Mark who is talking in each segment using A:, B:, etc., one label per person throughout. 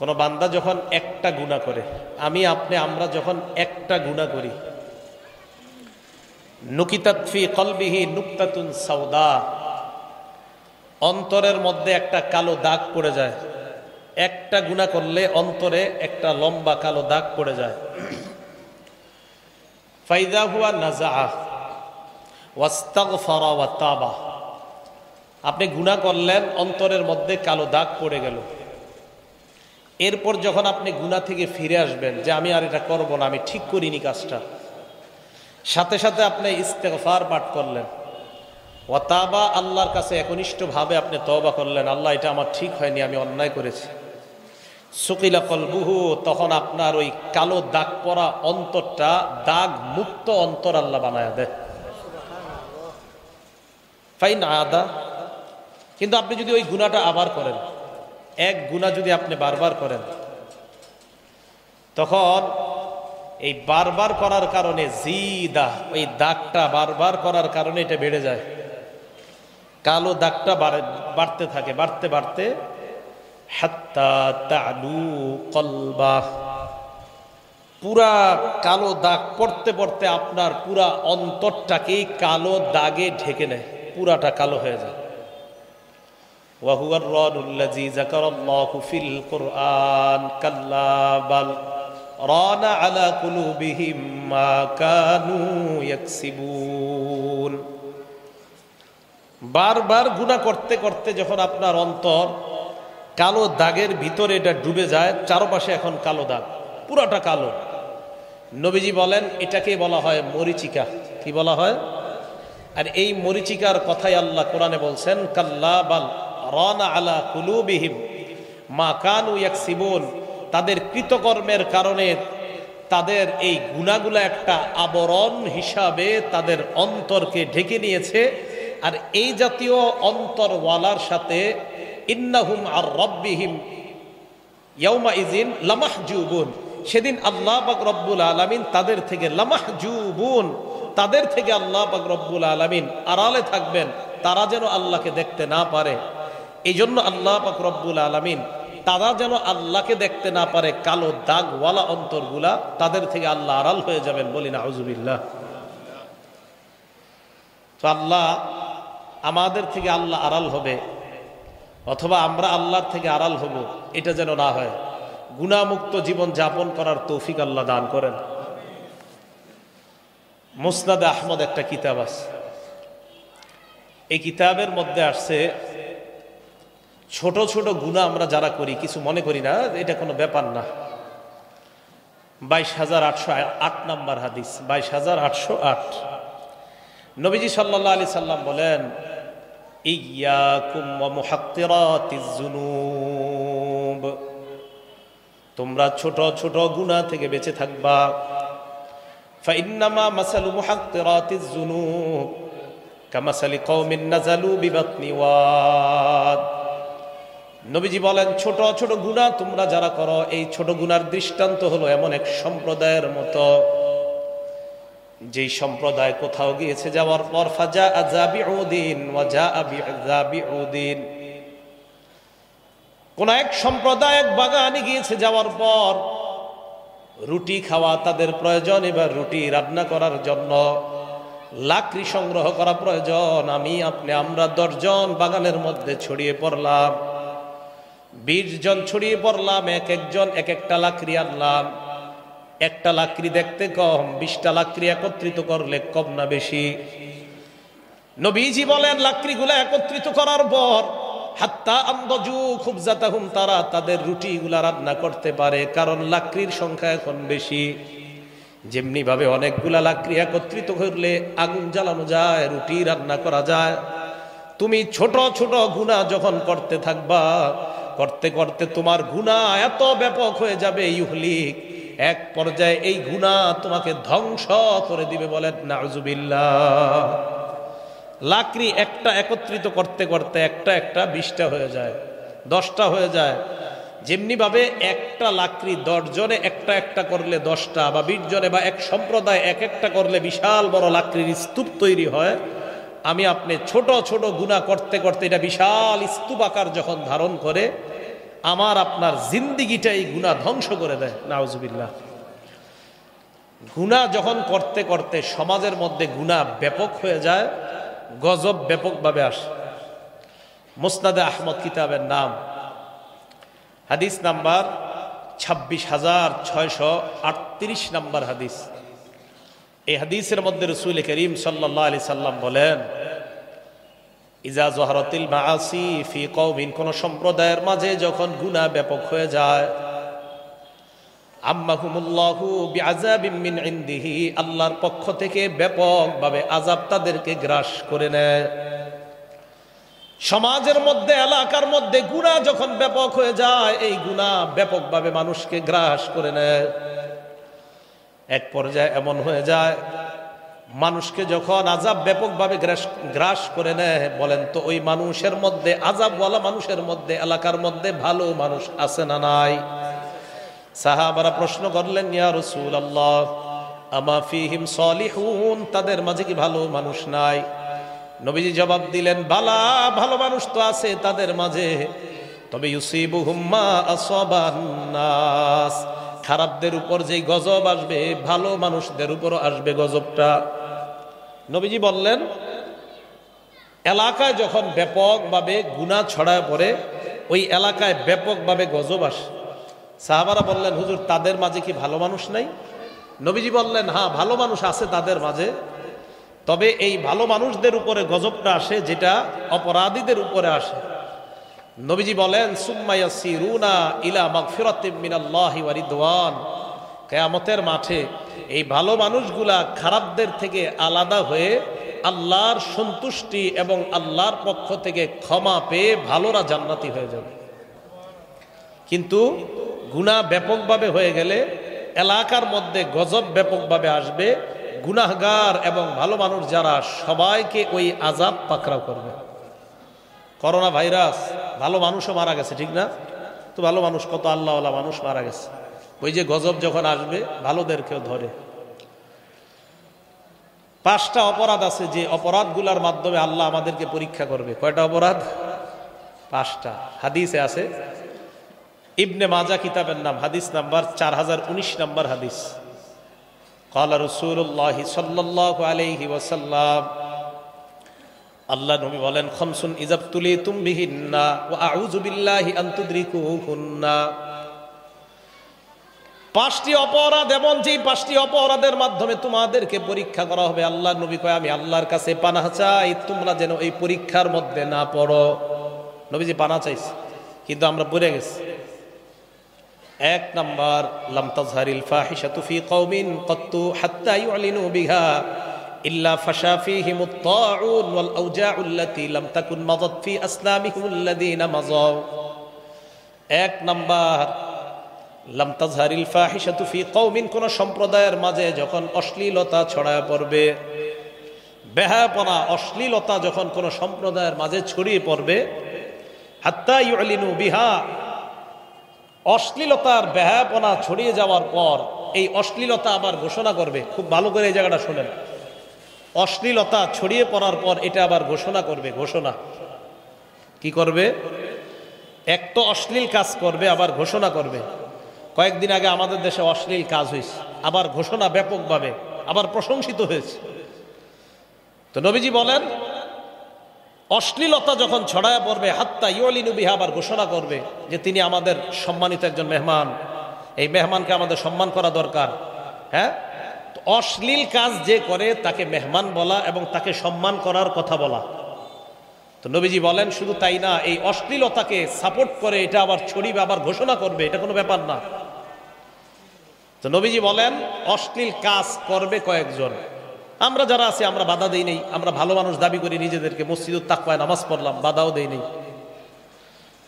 A: কোনো বান্দা যখন একটা গুনাহ করে, আমরা যখন একটা গুনাহ করি, নুকিতাত ফি কলবিহি নুকতাতুন সাউদা, অন্তরের মধ্যে একটা কালো দাগ পড়ে যায়। একটা গুনাহ করলে অন্তরে একটা লম্বা কালো দাগ পড়ে যায়। ফাইদা হুয়া নাজাআ ওয়াস্তাগফারা ওয়া তাবা, আপনি গুনাহ করলেন, অন্তরের মধ্যে কালো দাগ পড়ে গেল। এরপর যখন আপনি গুনাহ থেকে ফিরে আসবেন যে আমি আর এটা করব না, আমি ঠিক করিনি কাজটা, সাথে সাথে আপনি ইস্তেগফার পাঠ করলেন, ওয়া তাবা, আল্লাহর কাছে একনিষ্ঠভাবে আপনি তওবা করলেন, আল্লাহ এটা আমার ঠিক হয়নি, আমি অন্যায় করেছি। সুকিলা কলবুহু, তখন আপনার ওই কালো দাগ পড়া অন্তরটা দাগ মুক্ত অন্তর আল্লাহ বানায়া দেয়। ফাইন আদা, কিন্তু আপনি যদি ওই গুনাহটা আবার করেন, এক গুনাহ যদি আপনি বারবার করেন, তখন এই বারবার করার কারণে জিদা, ওই দাগটা বারবার করার কারণে এটা বেড়ে যায়। কালো দাগটা বাড়তে থাকে, বাড়তে বাড়তে হাত্তা তালু কলবাহ, পুরা কালো দাগ পড়তে পড়তে আপনার পুরা অন্তরটাকেই কালো দাগে ঢেকে নেয়, পুরাটা কালো হয়ে যায়। ওয়াহুয়ার রানুল্লাযী যাকারাল্লাহু ফিল কুরআন কাল্লা বাল রানা আলা কুলুবিহিম মা কানু ইয়াকসিবুন। বারবার গুনাহ করতে করতে যখন আপনার অন্তর কালো দাগের ভিতরে এটা ডুবে যায়, চারপাশে এখন কালো দাগ, পুরাটা কালো। নবীজি বলেন এটাকে বলা হয় মরিচিকা। কি বলা হয়? আর এই মরিচিকার কথাই আল্লাহ কোরআনে বলছেন, কাল্লা বাল রানা আলা কুলুবিহিম মা কানু ইয়াকসিবুন, তাদের কৃতকর্মের কারণে তাদের এই গুনাহগুলো একটা আবরণ হিসাবে তাদের অন্তরকে ঢেকে নিয়েছে। আর এই জাতীয় অন্তরওয়ালার সাথে ইন্নাহুম আর রব্বিহিম ইয়াউমা ইযিন লামাহজুবুন, সেদিন আল্লাহ পাক রব্বুল আলামিন তাদের থেকে লামাহজুবুন, তাদের থেকে আল্লাহ পাক রব্বুল আলামিন আড়ালে থাকবেন, তারা যেন আল্লাহকে দেখতে না পারে। এই জন্য আল্লাহ পাক রব্বুল আলামিন তারা যেন আল্লাহকে দেখতে না পারে, কালো দাগওয়ালা অন্তরগুলা, তাদের থেকে আল্লাহ আড়াল হয়ে যাবেন। বলি না আউযুবিল্লাহ। তো আল্লাহ আমাদের থেকে আল্লাহ আড়াল হবে অথবা আমরা আল্লাহর থেকে আড়াল হব, এটা যেন না হয়। গুনাহমুক্ত জীবন যাপন করার তৌফিক আল্লাহ দান করেন। মুসনাদে আহমদ একটা কিতাব আছে, এই কিতাবের মধ্যে আসছে ছোট ছোট গুনাহ আমরা যারা করি, কিছু মনে করি না, এটা কোনো ব্যাপার না। 22,808 নম্বর হাদিস, 22,808। নবীজি সাল্লাল্লাহু আলাইহি সাল্লাম বলেন, ইয়্যাকুম ওয়া মুহাক্কিরাতিজ যুনুব, তোমরা ছোট ছোট গুনাহ থেকে বেঁচে থাকবা। ফাইন্নামা মাসালু মুহাক্কিরাতিজ যুনুব কামাসালি কওমিন নাযালু বিবাতনি ওয়াদ। নবীজি বলেন, ছোট ছোট গুনাহ তোমরা যারা করো, এই ছোট গুনার দৃষ্টান্ত হলো এমন এক সম্প্রদায়ের মতো, যেই সম্প্রদায় কোথাও গিয়েছে যাওয়ার পর ফাজা আযাবিউদিন ওয়া জাআ বিআযাবিউদিন, কোন এক সম্প্রদায় এক বাগানে গিয়েছে, যাওয়ার পর রুটি খাওয়া তাদের প্রয়োজন, এবার রুটি রান্না করার জন্য লাকড়ি সংগ্রহ করা প্রয়োজন। আমরা 10 জন বাগানের মধ্যে ছড়িয়ে পড়লাম, 20 জন ছড়িয়ে পড়লাম, এক একজন এক একটা লাকড়ি আনলাম। একটা লাকড়ি দেখতে কম, 20টা লাকড়ি একত্রিত করলে কম না বেশি? নবীজি বলেন, লাকড়িগুলো একত্রিত করার পর হাত্তা আনদাজু খুবজাতাহুম, তারা তাদের রুটিগুলা রান্না করতে পারে, কারণ লাকড়ির সংখ্যা এখন বেশি। যেমনি ভাবে অনেকগুলা লাকড়ি একত্রিত করলে আগুন জ্বালানো যায়, রুটি রান্না করা যায়। তুমি ছোট ছোট গুনাহ যখন করতে থাকবা, করতে করতে তোমার গুনাহ এত ব্যাপক হয়ে যাবে, ইউহলিক, এক পর্যায়ে এই গুনাহ তোমাকে ধ্বংস করে দিবে। বলেন নাউযুবিল্লাহ। লাকড়ি একটা একত্রিত করতে করতে একটা একটা 20টা হয়ে যায়, 10টা হয়ে যায়। যেমনি ভাবে একটা লাকড়ি 10 জনে একটা একটা করলে 10টা, বা 20 জনে বা এক সম্প্রদায় এক একটা করলে বিশাল বড় লাকড়ির স্তূপ তৈরি হয়। আপনি ছোট ছোট গুনাহ করতে করতে এটা বিশাল স্তূপ আকার যখন ধারণ করে, আমার আপনার জিন্দিগিটাই গুনাহ ধ্বংস করে দেয়। নাউজুবিল্লাহ। গুনাহ যখন করতে করতে সমাজের মধ্যে গুনাহ ব্যাপক হয়ে যায়, গজব ব্যাপকভাবে আসে। মুসনাদে আহমদ কিতাবের নাম, হাদিস নাম্বার 26,638 নাম্বার হাদিস। এই হাদিসের মধ্যে রাসূল করিম সাল্লাল্লাহু আলাইহি সাল্লাম বলেন, ইজা জহরাতিল মাআসি ফি কওমিন, কোন সম্প্রদায়ের মাঝে যখন গুনাহ ব্যাপক হয়ে যায়, আম্মাহুমুল্লাহু বিআযাবিম মিন ইনদিহি, আল্লাহর পক্ষ থেকে ব্যাপকভাবে আযাব তাদেরকে গ্রাস করে নেয়। সমাজের মধ্যে, এলাকার মধ্যে গুনাহ যখন ব্যাপক হয়ে যায়, এই গুনাহ ব্যাপকভাবে মানুষকে গ্রাস করে নেয়। এক পর্যায়ে এমন হয়ে যায়, মানুষকে যখন আযাব ব্যাপকভাবে গ্রাস করে নেয়, বলেন তো ওই মানুষের মধ্যে, আযাবওয়ালা মানুষের মধ্যে, এলাকার মধ্যে ভালো মানুষ আছে না নাই? সাহাবারা প্রশ্ন করলেন, ইয়া রাসূলুল্লাহ, আমা ফীহিম সালিহুন, তাদের মাঝে কি ভালো মানুষ নাই? নবীজি জবাব দিলেন, বালা, ভালো মানুষ তো আছে তাদের মাঝে, তবে ইউসিবুহুম মা আসাবান নাস, খারাপদের উপর যেই গজব আসবে, ভালো মানুষদের উপরও আসবে গজবটা। নবীজি বললেন, এলাকায় যখন ব্যাপকভাবে গুনাহ ছড়ায় পড়ে, ওই এলাকায় ব্যাপকভাবে গজব আসে। সাহাবারা বললেন, হুজুর, তাদের মাঝে কি ভালো মানুষ নাই? নবীজি বললেন, হ্যাঁ, ভালো মানুষ আছে তাদের মাঝে, তবে এই ভালো মানুষদের উপরে গজবটা আসে যেটা অপরাধীদের উপরে আসে। নবীজি বলেন, সুম্মা ইয়াসিরুনা ইলা মাগফিরাতিম মিনাল্লাহি ওয়া রিদওয়ান, কিয়ামতের মাঠে এই ভালো মানুষগুলা খারাপদের থেকে আলাদা হয়ে আল্লাহর সন্তুষ্টি এবং আল্লাহর পক্ষ থেকে ক্ষমা পেয়ে ভালোরা জান্নাতি হয়ে যাবে। কিন্তু গুনাহ ব্যাপকভাবে হয়ে গেলে এলাকার মধ্যে গজব ব্যাপকভাবে আসবে, গুনাহগার এবং ভালো মানুষ যারা, সবাইকে ওই আযাব পাকড়াও করবে। করোনা ভাইরাস, ভালো মানুষও মারা গেছে, ঠিক না? তো ভালো মানুষ, কত আল্লাহওয়ালা মানুষ মারা গেছে। ওই যে গজব যখন আসবে, ভালোদেরকেও ধরে। 5টা অপরাধ আছে যে অপরাধগুলোর মাধ্যমে আল্লাহ আমাদেরকে পরীক্ষা করবে। কয়টা অপরাধ? 5টা। হাদিসে আছে, ইবনে মাজা কিতাবের নাম, হাদিস নাম্বার 4019 নাম্বার হাদিস। ক্বালা রাসূলুল্লাহ সাল্লাল্লাহু আলাইহি ওয়াসাল্লাম, আল্লাহ নবী বলেন, খামসুন ইযাবতুলিতুম বিহিন্না ওয়া আউযু বিল্লাহি আন তুদরিকুহুন্না, 5টি অপরাধ এমন, যে 5টি অপরাধের মাধ্যমে তোমাদেরকে পরীক্ষা করা হবে। আল্লাহ নবী কয়, আমি আল্লাহর কাছে পানাহ চাই তোমরা যেন এই পরীক্ষার মধ্যে না পড়ো। নবীজি পানাহ চাইছে, কিন্তু আমরা পড়ে গেছি। 1 নাম্বার, লাম তাজহারিল ফাহিশাতু ফি কওমিন ক্বাত্তু হাত্তা ইউলিনু বিহা ইল্লা ফাশা ফীহিমুত তাউন ওয়াল আওজাউল্লাতী লাম তাকুন মাযাত ফি আসলামিহিমুল্লাযীনা মাযাউ। 1 নাম্বার, লাম তাজহারিল ফাহিশাতু ফি কওমিন, কোন সম্প্রদায়ের মাঝে যখন অশ্লীলতা ছড়ায় পড়বে, বেহায়াপনা, অশ্লীলতা যখন কোন সম্প্রদায়ের মাঝে ছড়িয়ে পড়বে, হাত্তা ইউলিনু বিহা, অশ্লীলতার বেহায়াপনা ছড়িয়ে যাওয়ার পর এই অশ্লীলতা আবার ঘোষণা করবে। খুব ভালো করে এই জায়গাটা শোনেন, অশ্লীলতা ছড়িয়ে পড়ার পর এটা আবার ঘোষণা করবে। ঘোষণা কি করবে? এক তো অশ্লীল কাজ করবে, আবার ঘোষণা করবে। কয়েকদিন আগে আমাদের দেশে অশ্লীল কাজ হয়েছে, আবার ঘোষণা ব্যাপকভাবে, আবার প্রশংসিত হয়েছে। তো নবীজি বলেন, অশ্লীলতা যখন ছড়ায় পড়বে, হাত্তা ইউলিনু বিহা, আবার ঘোষণা করবে যে তিনি আমাদের সম্মানিত একজন মেহমান, এই মেহমানকে আমাদের সম্মান করা দরকার। হ্যাঁ, অশ্লীল কাজ যে করে তাকে মেহমান বলা এবং তাকে সম্মান করার কথা বলা। তো নবীজি বলেন, শুধু তাই না, এই অশ্লীলতাকে সাপোর্ট করে এটা আবার ছড়িয়ে আবার ঘোষণা করবে, এটা কোনো ব্যাপার না। তো নবীজি বলেন, অশ্লীল কাজ করবে কয়েকজন, আমরা যারা আছি আমরা বাধা দেই নেই, আমরা ভালো মানুষ দাবি করি নিজেদেরকে, মসজিদুত তাকওয়ায় নামাজ পড়লাম, বাধাও দেই নেই।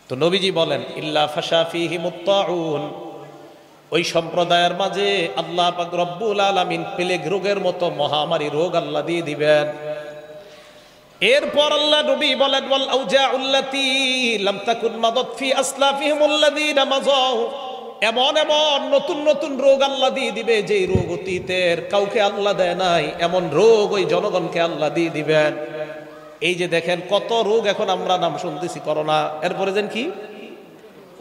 A: তো নবীজি বলেন, ইল্লা ফাশা ফীহিমুত তাউন, ওই সম্প্রদায়ের মাঝে আল্লাহ পাক রব্বুল আলামিন প্লেগ রোগের মতো মহামারী রোগ আল্লাহ দিয়ে দিবেন। এরপর আল্লাহ নবী বলেন, ওয়াল আওজাউল্লাতী লাম তাকুন মাদাত ফি আসলাফিহিমুল্লাযীনা মাযাউ, এমন এমন নতুন নতুন রোগ আল্লাহ দিয়ে দিবে, যেই রোগ অতীতের কাউকে আল্লাহ দেয় নাই, এমন রোগ ওই জনগণকে আল্লাহ দিয়ে দিবেন। এই যে দেখেন কত রোগ এখন আমরা নাম শুনতেছি, করোনা, এরপরে যেন কি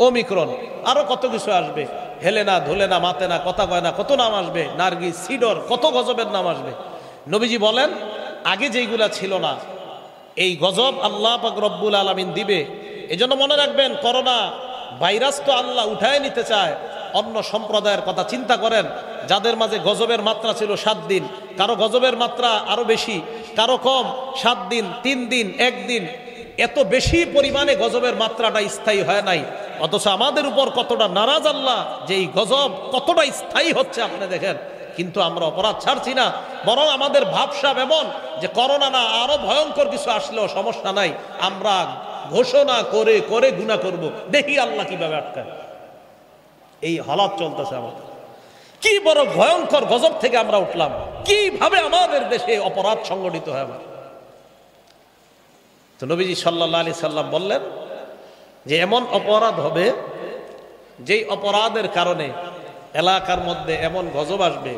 A: ওমিক্রন, আরো কত কিছু আসবে, হেলেনা, ধুলেনা, মাতেনা, কথা কয় না, কত নাম আসবে, নার্গিস, সিডর, কত গজবের নাম আসবে। নবীজি বলেন আগে যেইগুলা ছিল না, এই গজব আল্লাহ পাক রব্বুল আলামিন দিবে। এজন্য মনে রাখবেন, করোনা ভাইরাস তো আল্লাহ উঠায় নিতে চায়। অন্য সম্প্রদায়ের কথা চিন্তা করেন, যাদের মাঝে গজবের মাত্রা ছিল 7 দিন, কারো গজবের মাত্রা আরো বেশি, কারো কম, 7 দিন, 3 দিন, 1 দিন, এত বেশি পরিমাণে গজবের মাত্রাটা স্থায়ী হয় নাই। অথচ আমাদের উপর কতটা নারাজ আল্লাহ, যে এই গজব কতটা স্থায়ী হচ্ছে আপনি দেখেন। কিন্তু আমরা অপরাধ ছাড়ছি না, বরং আমাদের ভাবসাব এমন যে করোনা না, আরো ভয়ঙ্কর কিছু আসলেও সমস্যা নাই, আমরা ঘোষণা করে করে গুনাহ করব, দেখি আল্লাহ কিভাবে আটকায়। এই হালাত চলতেছে আমাদের। কি বড় ভয়ঙ্কর গজব থেকে আমরা উঠলাম, কিভাবে আমাদের দেশে অপরাধ সংগঠিত হয়। আমার তো নবীজি সাল্লাল্লাহু আলাইহি সাল্লাম বললেন যে এমন অপরাধ হবে, যেই অপরাধের কারণে এলাকার মধ্যে এমন গজব আসবে,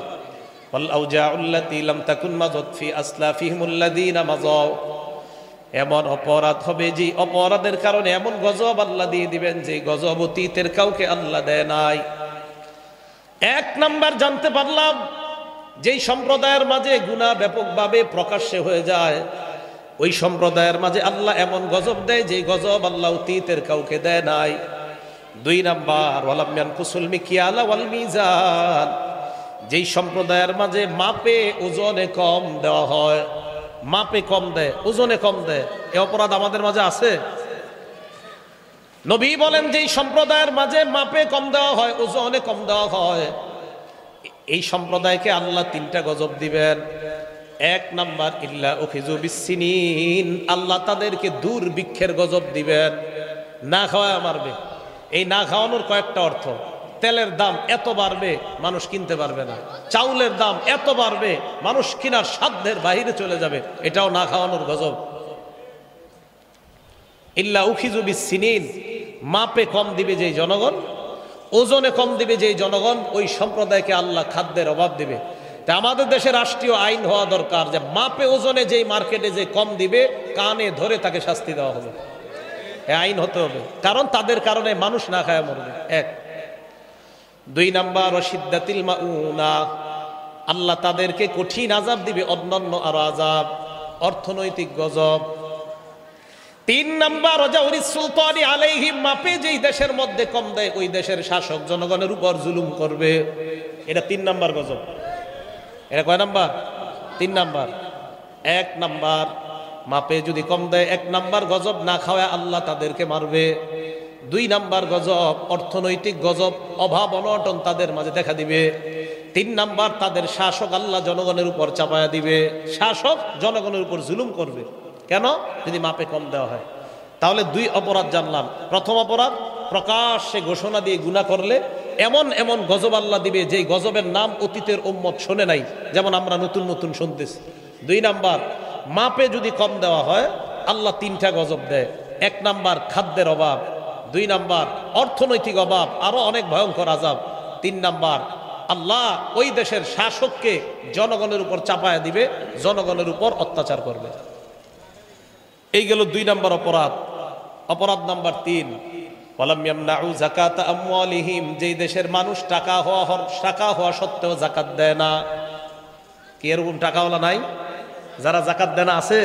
A: এমন অপরাধ হবে যে অপরাধের কারণে এমন গজব আল্লাহ দিয়ে দিবেন যে গজব অতীতের কাউকে আল্লাহ দেয় নাই। 1 নাম্বার জানতে পারলাম, যেই সম্প্রদায়ের মাঝে গুনাহ ব্যাপকভাবে প্রকাশ্যে হয়ে যায়, ওই সম্প্রদায়ের মাঝে আল্লাহ এমন গজব দেয় যে গজব আল্লাহ অতীতের কাউকে দেয় নাই। 2 নাম্বার, ওয়ালাম ইয়ানকুসুল মিকিয়ালা ওয়াল মিজান, যেই সম্প্রদায়ের মাঝে মাপে ওজনে কম দেওয়া হয়, মাপে কম দেয়, ওজনে কম দেয়, এই অপরাধ আমাদের মাঝে আছে। নবী বলেন যেই সম্প্রদায়ের মাঝে মাপে কম দেওয়া হয়, ওজনে কম দেওয়া হয়, এই সম্প্রদায়কে আল্লাহ 3টা গজব দিবেন। 1 নাম্বার, ইল্লা উখিযু বিসসিনিন, আল্লাহ তাদেরকে দুর্ভিক্ষের গজব দিবেন, না খাওয়ায় মারবে। এই না খাওয়ানোর কয়েকটা অর্থ। তেলের দাম এত বাড়বে মানুষ কিনতে পারবে না, চাউলের দাম এত বাড়বে মানুষ কেনার সাধ্যের বাইরে চলে যাবে, এটাও না খাওয়ানোর গজব। ইল্লা উখিযু বিসসিনিন, মাপে কম দিবে যেই জনগণ, ওজনে কম দিবে যেই জনগণ, ওই সম্প্রদায়কে আল্লাহ খাদ্যের অভাব দিবে। তা আমাদের দেশে রাষ্ট্রীয় আইন হওয়া দরকার যে মাপে ওজনে যেই মার্কেটে যে কম দিবে, কানে ধরে তাকে শাস্তি দেওয়া হবে। এই আইন হতে হবে, কারণ তাদের কারণে মানুষ না খায় মরবে। 1। 2 নাম্বার, ওয়াশিদ্দাতিল মাউনা, আল্লাহ তাদেরকে কঠিন আযাব দিবে, অন্যান্য আর আযাব, অর্থনৈতিক গজব। 3 নাম্বার, ওয়াজাউরিস সুলতানি আলাইহিম, মাপে যেই দেশের মধ্যে কম দেয় ওই দেশের শাসক জনগণের উপর জুলুম করবে, এটা 3 নাম্বার গজব। এটা কয় নাম্বার? 3 নাম্বার। 1 নাম্বার, মাপে যদি কম দেয় 1 নাম্বার গজব, না খাওয়ায় আল্লাহ তাদেরকে মারবে। 2 নাম্বার গজব, অর্থনৈতিক গজব, অভাব অনটন তাদের মাঝে দেখা দিবে। 3 নাম্বার, তাদের শাসক আল্লাহ জনগণের উপর চাপায়া দিবে, শাসক জনগণের উপর জুলুম করবে। কেন? যদি মাপে কম দেওয়া হয়। তাহলে 2 অপরাধ জানলাম। প্রথম অপরাধ, প্রকাশ্যে ঘোষণা দিয়ে গুনাহ করলে এমন এমন গজব আল্লাহ দিবে যেই গজবের নাম অতীতের উম্মত শোনে নাই, যেমন আমরা নতুন নতুন শুনতেছি। 2 নাম্বার, মাপে যদি কম দেওয়া হয় আল্লাহ 3টা গজব দেয়। 1 নাম্বার, খাদ্যের অভাব। 2 নাম্বার, অর্থনৈতিক অভাব, আরো অনেক ভয়ঙ্কর আযাব। 3 নাম্বার, আল্লাহ ওই দেশের শাসককে জনগণের উপর চাপায়া দিবে, জনগণের উপর অত্যাচার করবে। এই গেল 2 নাম্বার অপরাধ। অপরাধ নাম্বার 3, ওয়ালাম ইয়ামনাউ যাকাতা আমওয়ালিহিম, যেই দেশের মানুষ টাকা হওয়া সত্ত্বেও যাকাত দেয় না। কি এরকম টাকাওয়ালা নাই যারা যাকাত দেয় না? আছে।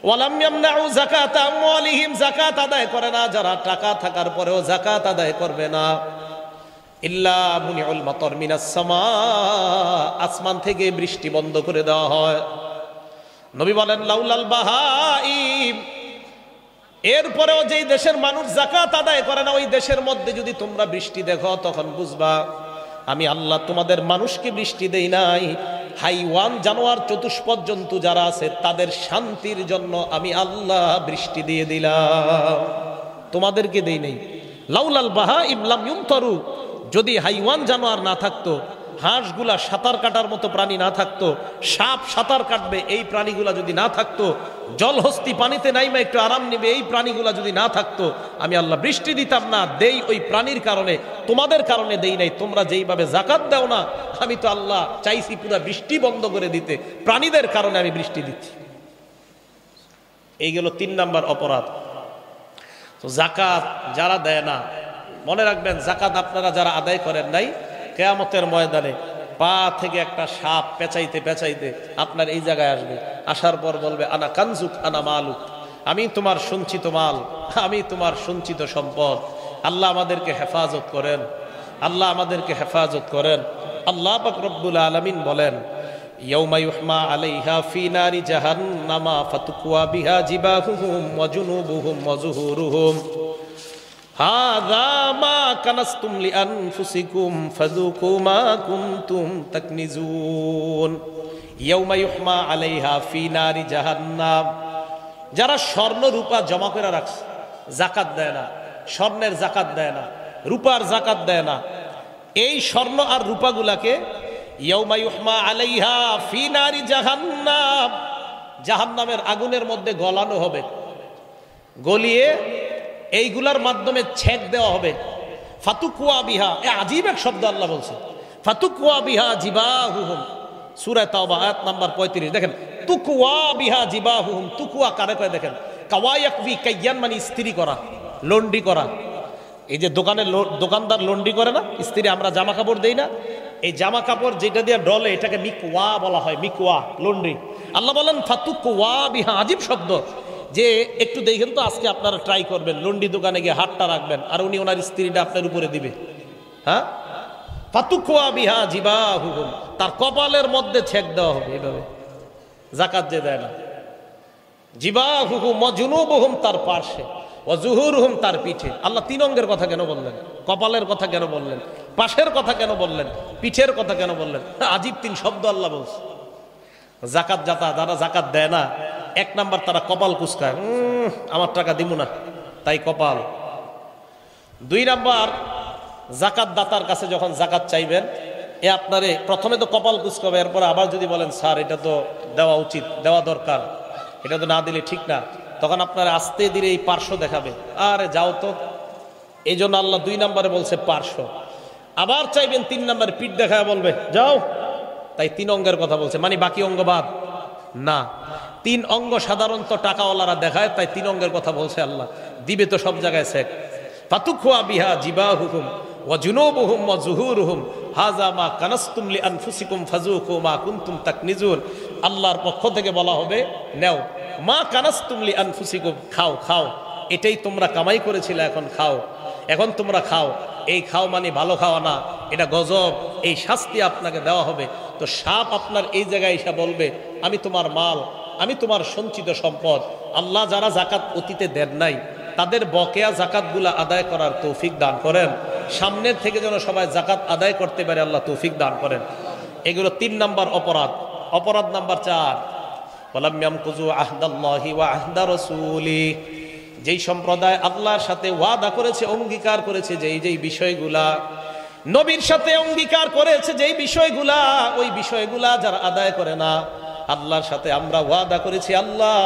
A: ওয়ালাম ইয়ামনাউ যাকাতা আমওয়ালিহিম, যাকাত আদায় করে না যারা, টাকা থাকার পরেও যাকাত আদায় করবে না। ইল্লা মুনিউল মাতার মিনাস সামা, আসমান থেকে বৃষ্টি বন্ধ করে দেওয়া হয়। নবী বলেন লাউলাল বাহাইম, এরপরেও যেই দেশের মানুষ যাকাত আদায় করে না ওই দেশের মধ্যে যদি তোমরা বৃষ্টি দেখো তখন বুঝবা আমি আল্লাহ তোমাদের মানুষকে বৃষ্টি দেই নাই, হাইওয়ান জানোয়ার চতুষ্পদ জন্তু যারা আছে তাদের শান্তির জন্য আমি আল্লাহ বৃষ্টি দিয়ে দিলাম, তোমাদেরকে দেই নাই। লাউলাল বাহাইম লাম ইউমতারু, যদি হাইওয়ান জানোয়ার না থাকতো, হাঁসগুলা সাঁতার কাটার মতো প্রাণী না থাকতো, সাপ সাঁতার কাটবে এই প্রাণীগুলা যদি না থাকতো, জলহস্তি পানিতে নাইমা একটু আরাম নেবে এই প্রাণীগুলা যদি না থাকতো, আমি আল্লাহ বৃষ্টি দিতাম না। দেই ওই প্রাণীর কারণে, তোমাদের কারণে দেই নাই। তোমরা যেইভাবে যাকাত দাও না, আমি তো আল্লাহ চাইছি পুরো বৃষ্টি বন্ধ করে দিতে, প্রাণীদের কারণে আমি বৃষ্টি দিচ্ছি। এই গেল 3 নাম্বার অপরাধ। তো যাকাত যারা দেয় না মনে রাখবেন, জাকাত আপনারা যারা আদায় করেন নাই, কিয়ামতের ময়দানে পা থেকে একটা সাপ পেঁচাইতে পেঁচাইতে আপনার এই জায়গায় আসবে। আসার পর বলবে, আনা কানজুক আনা মালুক, আমি তোমার সঞ্চিত মাল, আমি তোমার সঞ্চিত সম্পদ। আল্লাহ আমাদেরকে হেফাজত করেন, আল্লাহ আমাদেরকে হেফাজত করেন। আল্লাহ পাক রব্বুল আলামিন বলেন, ইয়াউমা ইউহমা আলাইহা ফি নারি জাহান্নামা ফাতুকওয়া বিহা জিবাহুহুম ওয়া জুনুবুহুম ওয়া যুহুরুহুম হাযা মা কানাসতুম লিআনফুসিকুম ফাযুকু মা কুনতুম তাকনিজুন। ইয়াউমা ইউহমা আলাইহা ফি নারি জাহান্নাম, যারা স্বর্ণ রূপা জমা করে রাখছে, জাকাত দেয় না, স্বর্ণের জাকাত দেয় না, রূপার জাকাত দেয় না, এই স্বর্ণ আর রূপাগুলাকে ইয়াউমা ইউহমা আলাইহা ফি নারি জাহান্নাম, জাহান্নামের আগুনের মধ্যে গলানো হবে, গলিয়ে এইগুলার মাধ্যমে ছেক দেওয়া হবে। ফাতুকুয়া বিহা, এ আজীব এক শব্দ আল্লাহ বলছে, ফাতুকুয়া বিহা জিবাহুহুম, সূরা তাওবা আয়াত নাম্বার 35। দেখেন, তুকুয়া বিহা জিবাহুহুম, তুকুয়া কারে কয় দেখেন, কাওয়ায়াকবি কাইয়ান মানে ইস্ত্রি করা, লন্ডি করা। এই যে দোকানদার লন্ডি করে না, ইস্ত্রি, আমরা জামা কাপড় দেই না, এই জামা কাপড় যেটা দিয়ে ডলে এটাকে মিকওয়া বলা হয়, মিকওয়া, লন্ড্রি। আল্লাহ বলেন ফাতুকুয়া বিহা, আজীব শব্দ। যে একটু দেখেন তো, আজকে আপনারা ট্রাই করবেন, লন্ডি দোকানে গিয়ে হাতটা রাখবেন আর উনি ওনার স্ত্রীটা আপনার উপরে দিবে, হ্যাঁ, ফাতুকুয়া বিহা জিবাহুহুম, তার কপালের মধ্যে ছেক দেওয়া হবে এইভাবে, জাকাত যে দেয় না। জিবাহুহুম ওয়া জুনুবুহুম, তার পার্শ্বে, ওয়া যুহুরুহুম, তার পিঠে। আল্লাহ তিন অঙ্গের কথা কেন বললেন? কপালের কথা কেন বললেন? পাশের কথা কেন বললেন? পিঠের কথা কেন বললেন? আজীব তিন শব্দ আল্লাহ বলছে। জাকাত যারা জাকাত দেয় না, এক নাম্বার তারা কপাল কুচকায়, আমার টাকা দিব না, তাই কপাল। দুই নাম্বার, জাকাত দাতার কাছে যখন জাকাত চাইবেন, এ আপনারে প্রথমে তো কপাল কুচকাবে, এরপরে আবার যদি বলেন স্যার এটা তো দেওয়া উচিত, দেওয়া দরকার, এটা তো না দিলে ঠিক না, তখন আপনারা আস্তে ধীরে এই পার্শ্ব দেখাবে, আরে যাও তো। এই জন্য আল্লাহ দুই নাম্বারে বলছে পার্শ্ব। আবার চাইবেন তিন নাম্বারে পিঠ দেখায় বলবে যাও, তাই তিন অঙ্গের কথা বলছে, মানে বাকি অঙ্গ বাদ না। তিন অঙ্গ সাধারণত টাকাওয়ালারা দেখায়, তাই তিন অঙ্গের কথা বলছে আল্লাহ। দিবে তো সব জায়গায় শেখ। ফাতুকুয়া বিহা জিবাহুহুম ওয়া জুনুবুহুম ওয়া যুহুরুহুম হাযা মা কানাসতুম লিআনফুসিকুম ফাযুকু মা কুনতুম তাকনিজুন। আল্লাহর পক্ষ থেকে বলা হবে, নাও মা কানাসতুম লিআনফুসিকুম, খাও খাও, এটাই তোমরা কামাই করেছিলে, এখন খাও, এখন তোমরা খাও। এই খাও মানে ভালো খাওয়া না, এটা গজব, এই শাস্তি আপনাকে দেওয়া হবে। তো সাপ আপনার এই জায়গায় এসে বলবে, আমি তোমার মাল, আমি তোমার সঞ্চিত সম্পদ। আল্লাহ যারা জাকাত অতীতে দেন নাই, তাদের বকেয়া জাকাতগুলা আদায় করার তৌফিক দান করেন। সামনের থেকে যেন সবাই জাকাত আদায় করতে পারে, আল্লাহ তৌফিক দান করেন। এগুলো তিন নাম্বার অপরাধ। অপরাধ নাম্বার 4, ওয়ালাম ইয়ামকুযু আহদাল্লাহি ওয়া আহদা রাসূলি, যেই সম্প্রদায় আল্লাহর সাথে ওয়াদা করেছে, অঙ্গীকার করেছে, যেই বিষয়গুলা নবীর সাথে অঙ্গীকার করেছে, যেই বিষয়গুলা, ওই বিষয়গুলা যারা আদায় করে না। আল্লাহর সাথে আমরা ওয়াদা করেছি, আল্লাহ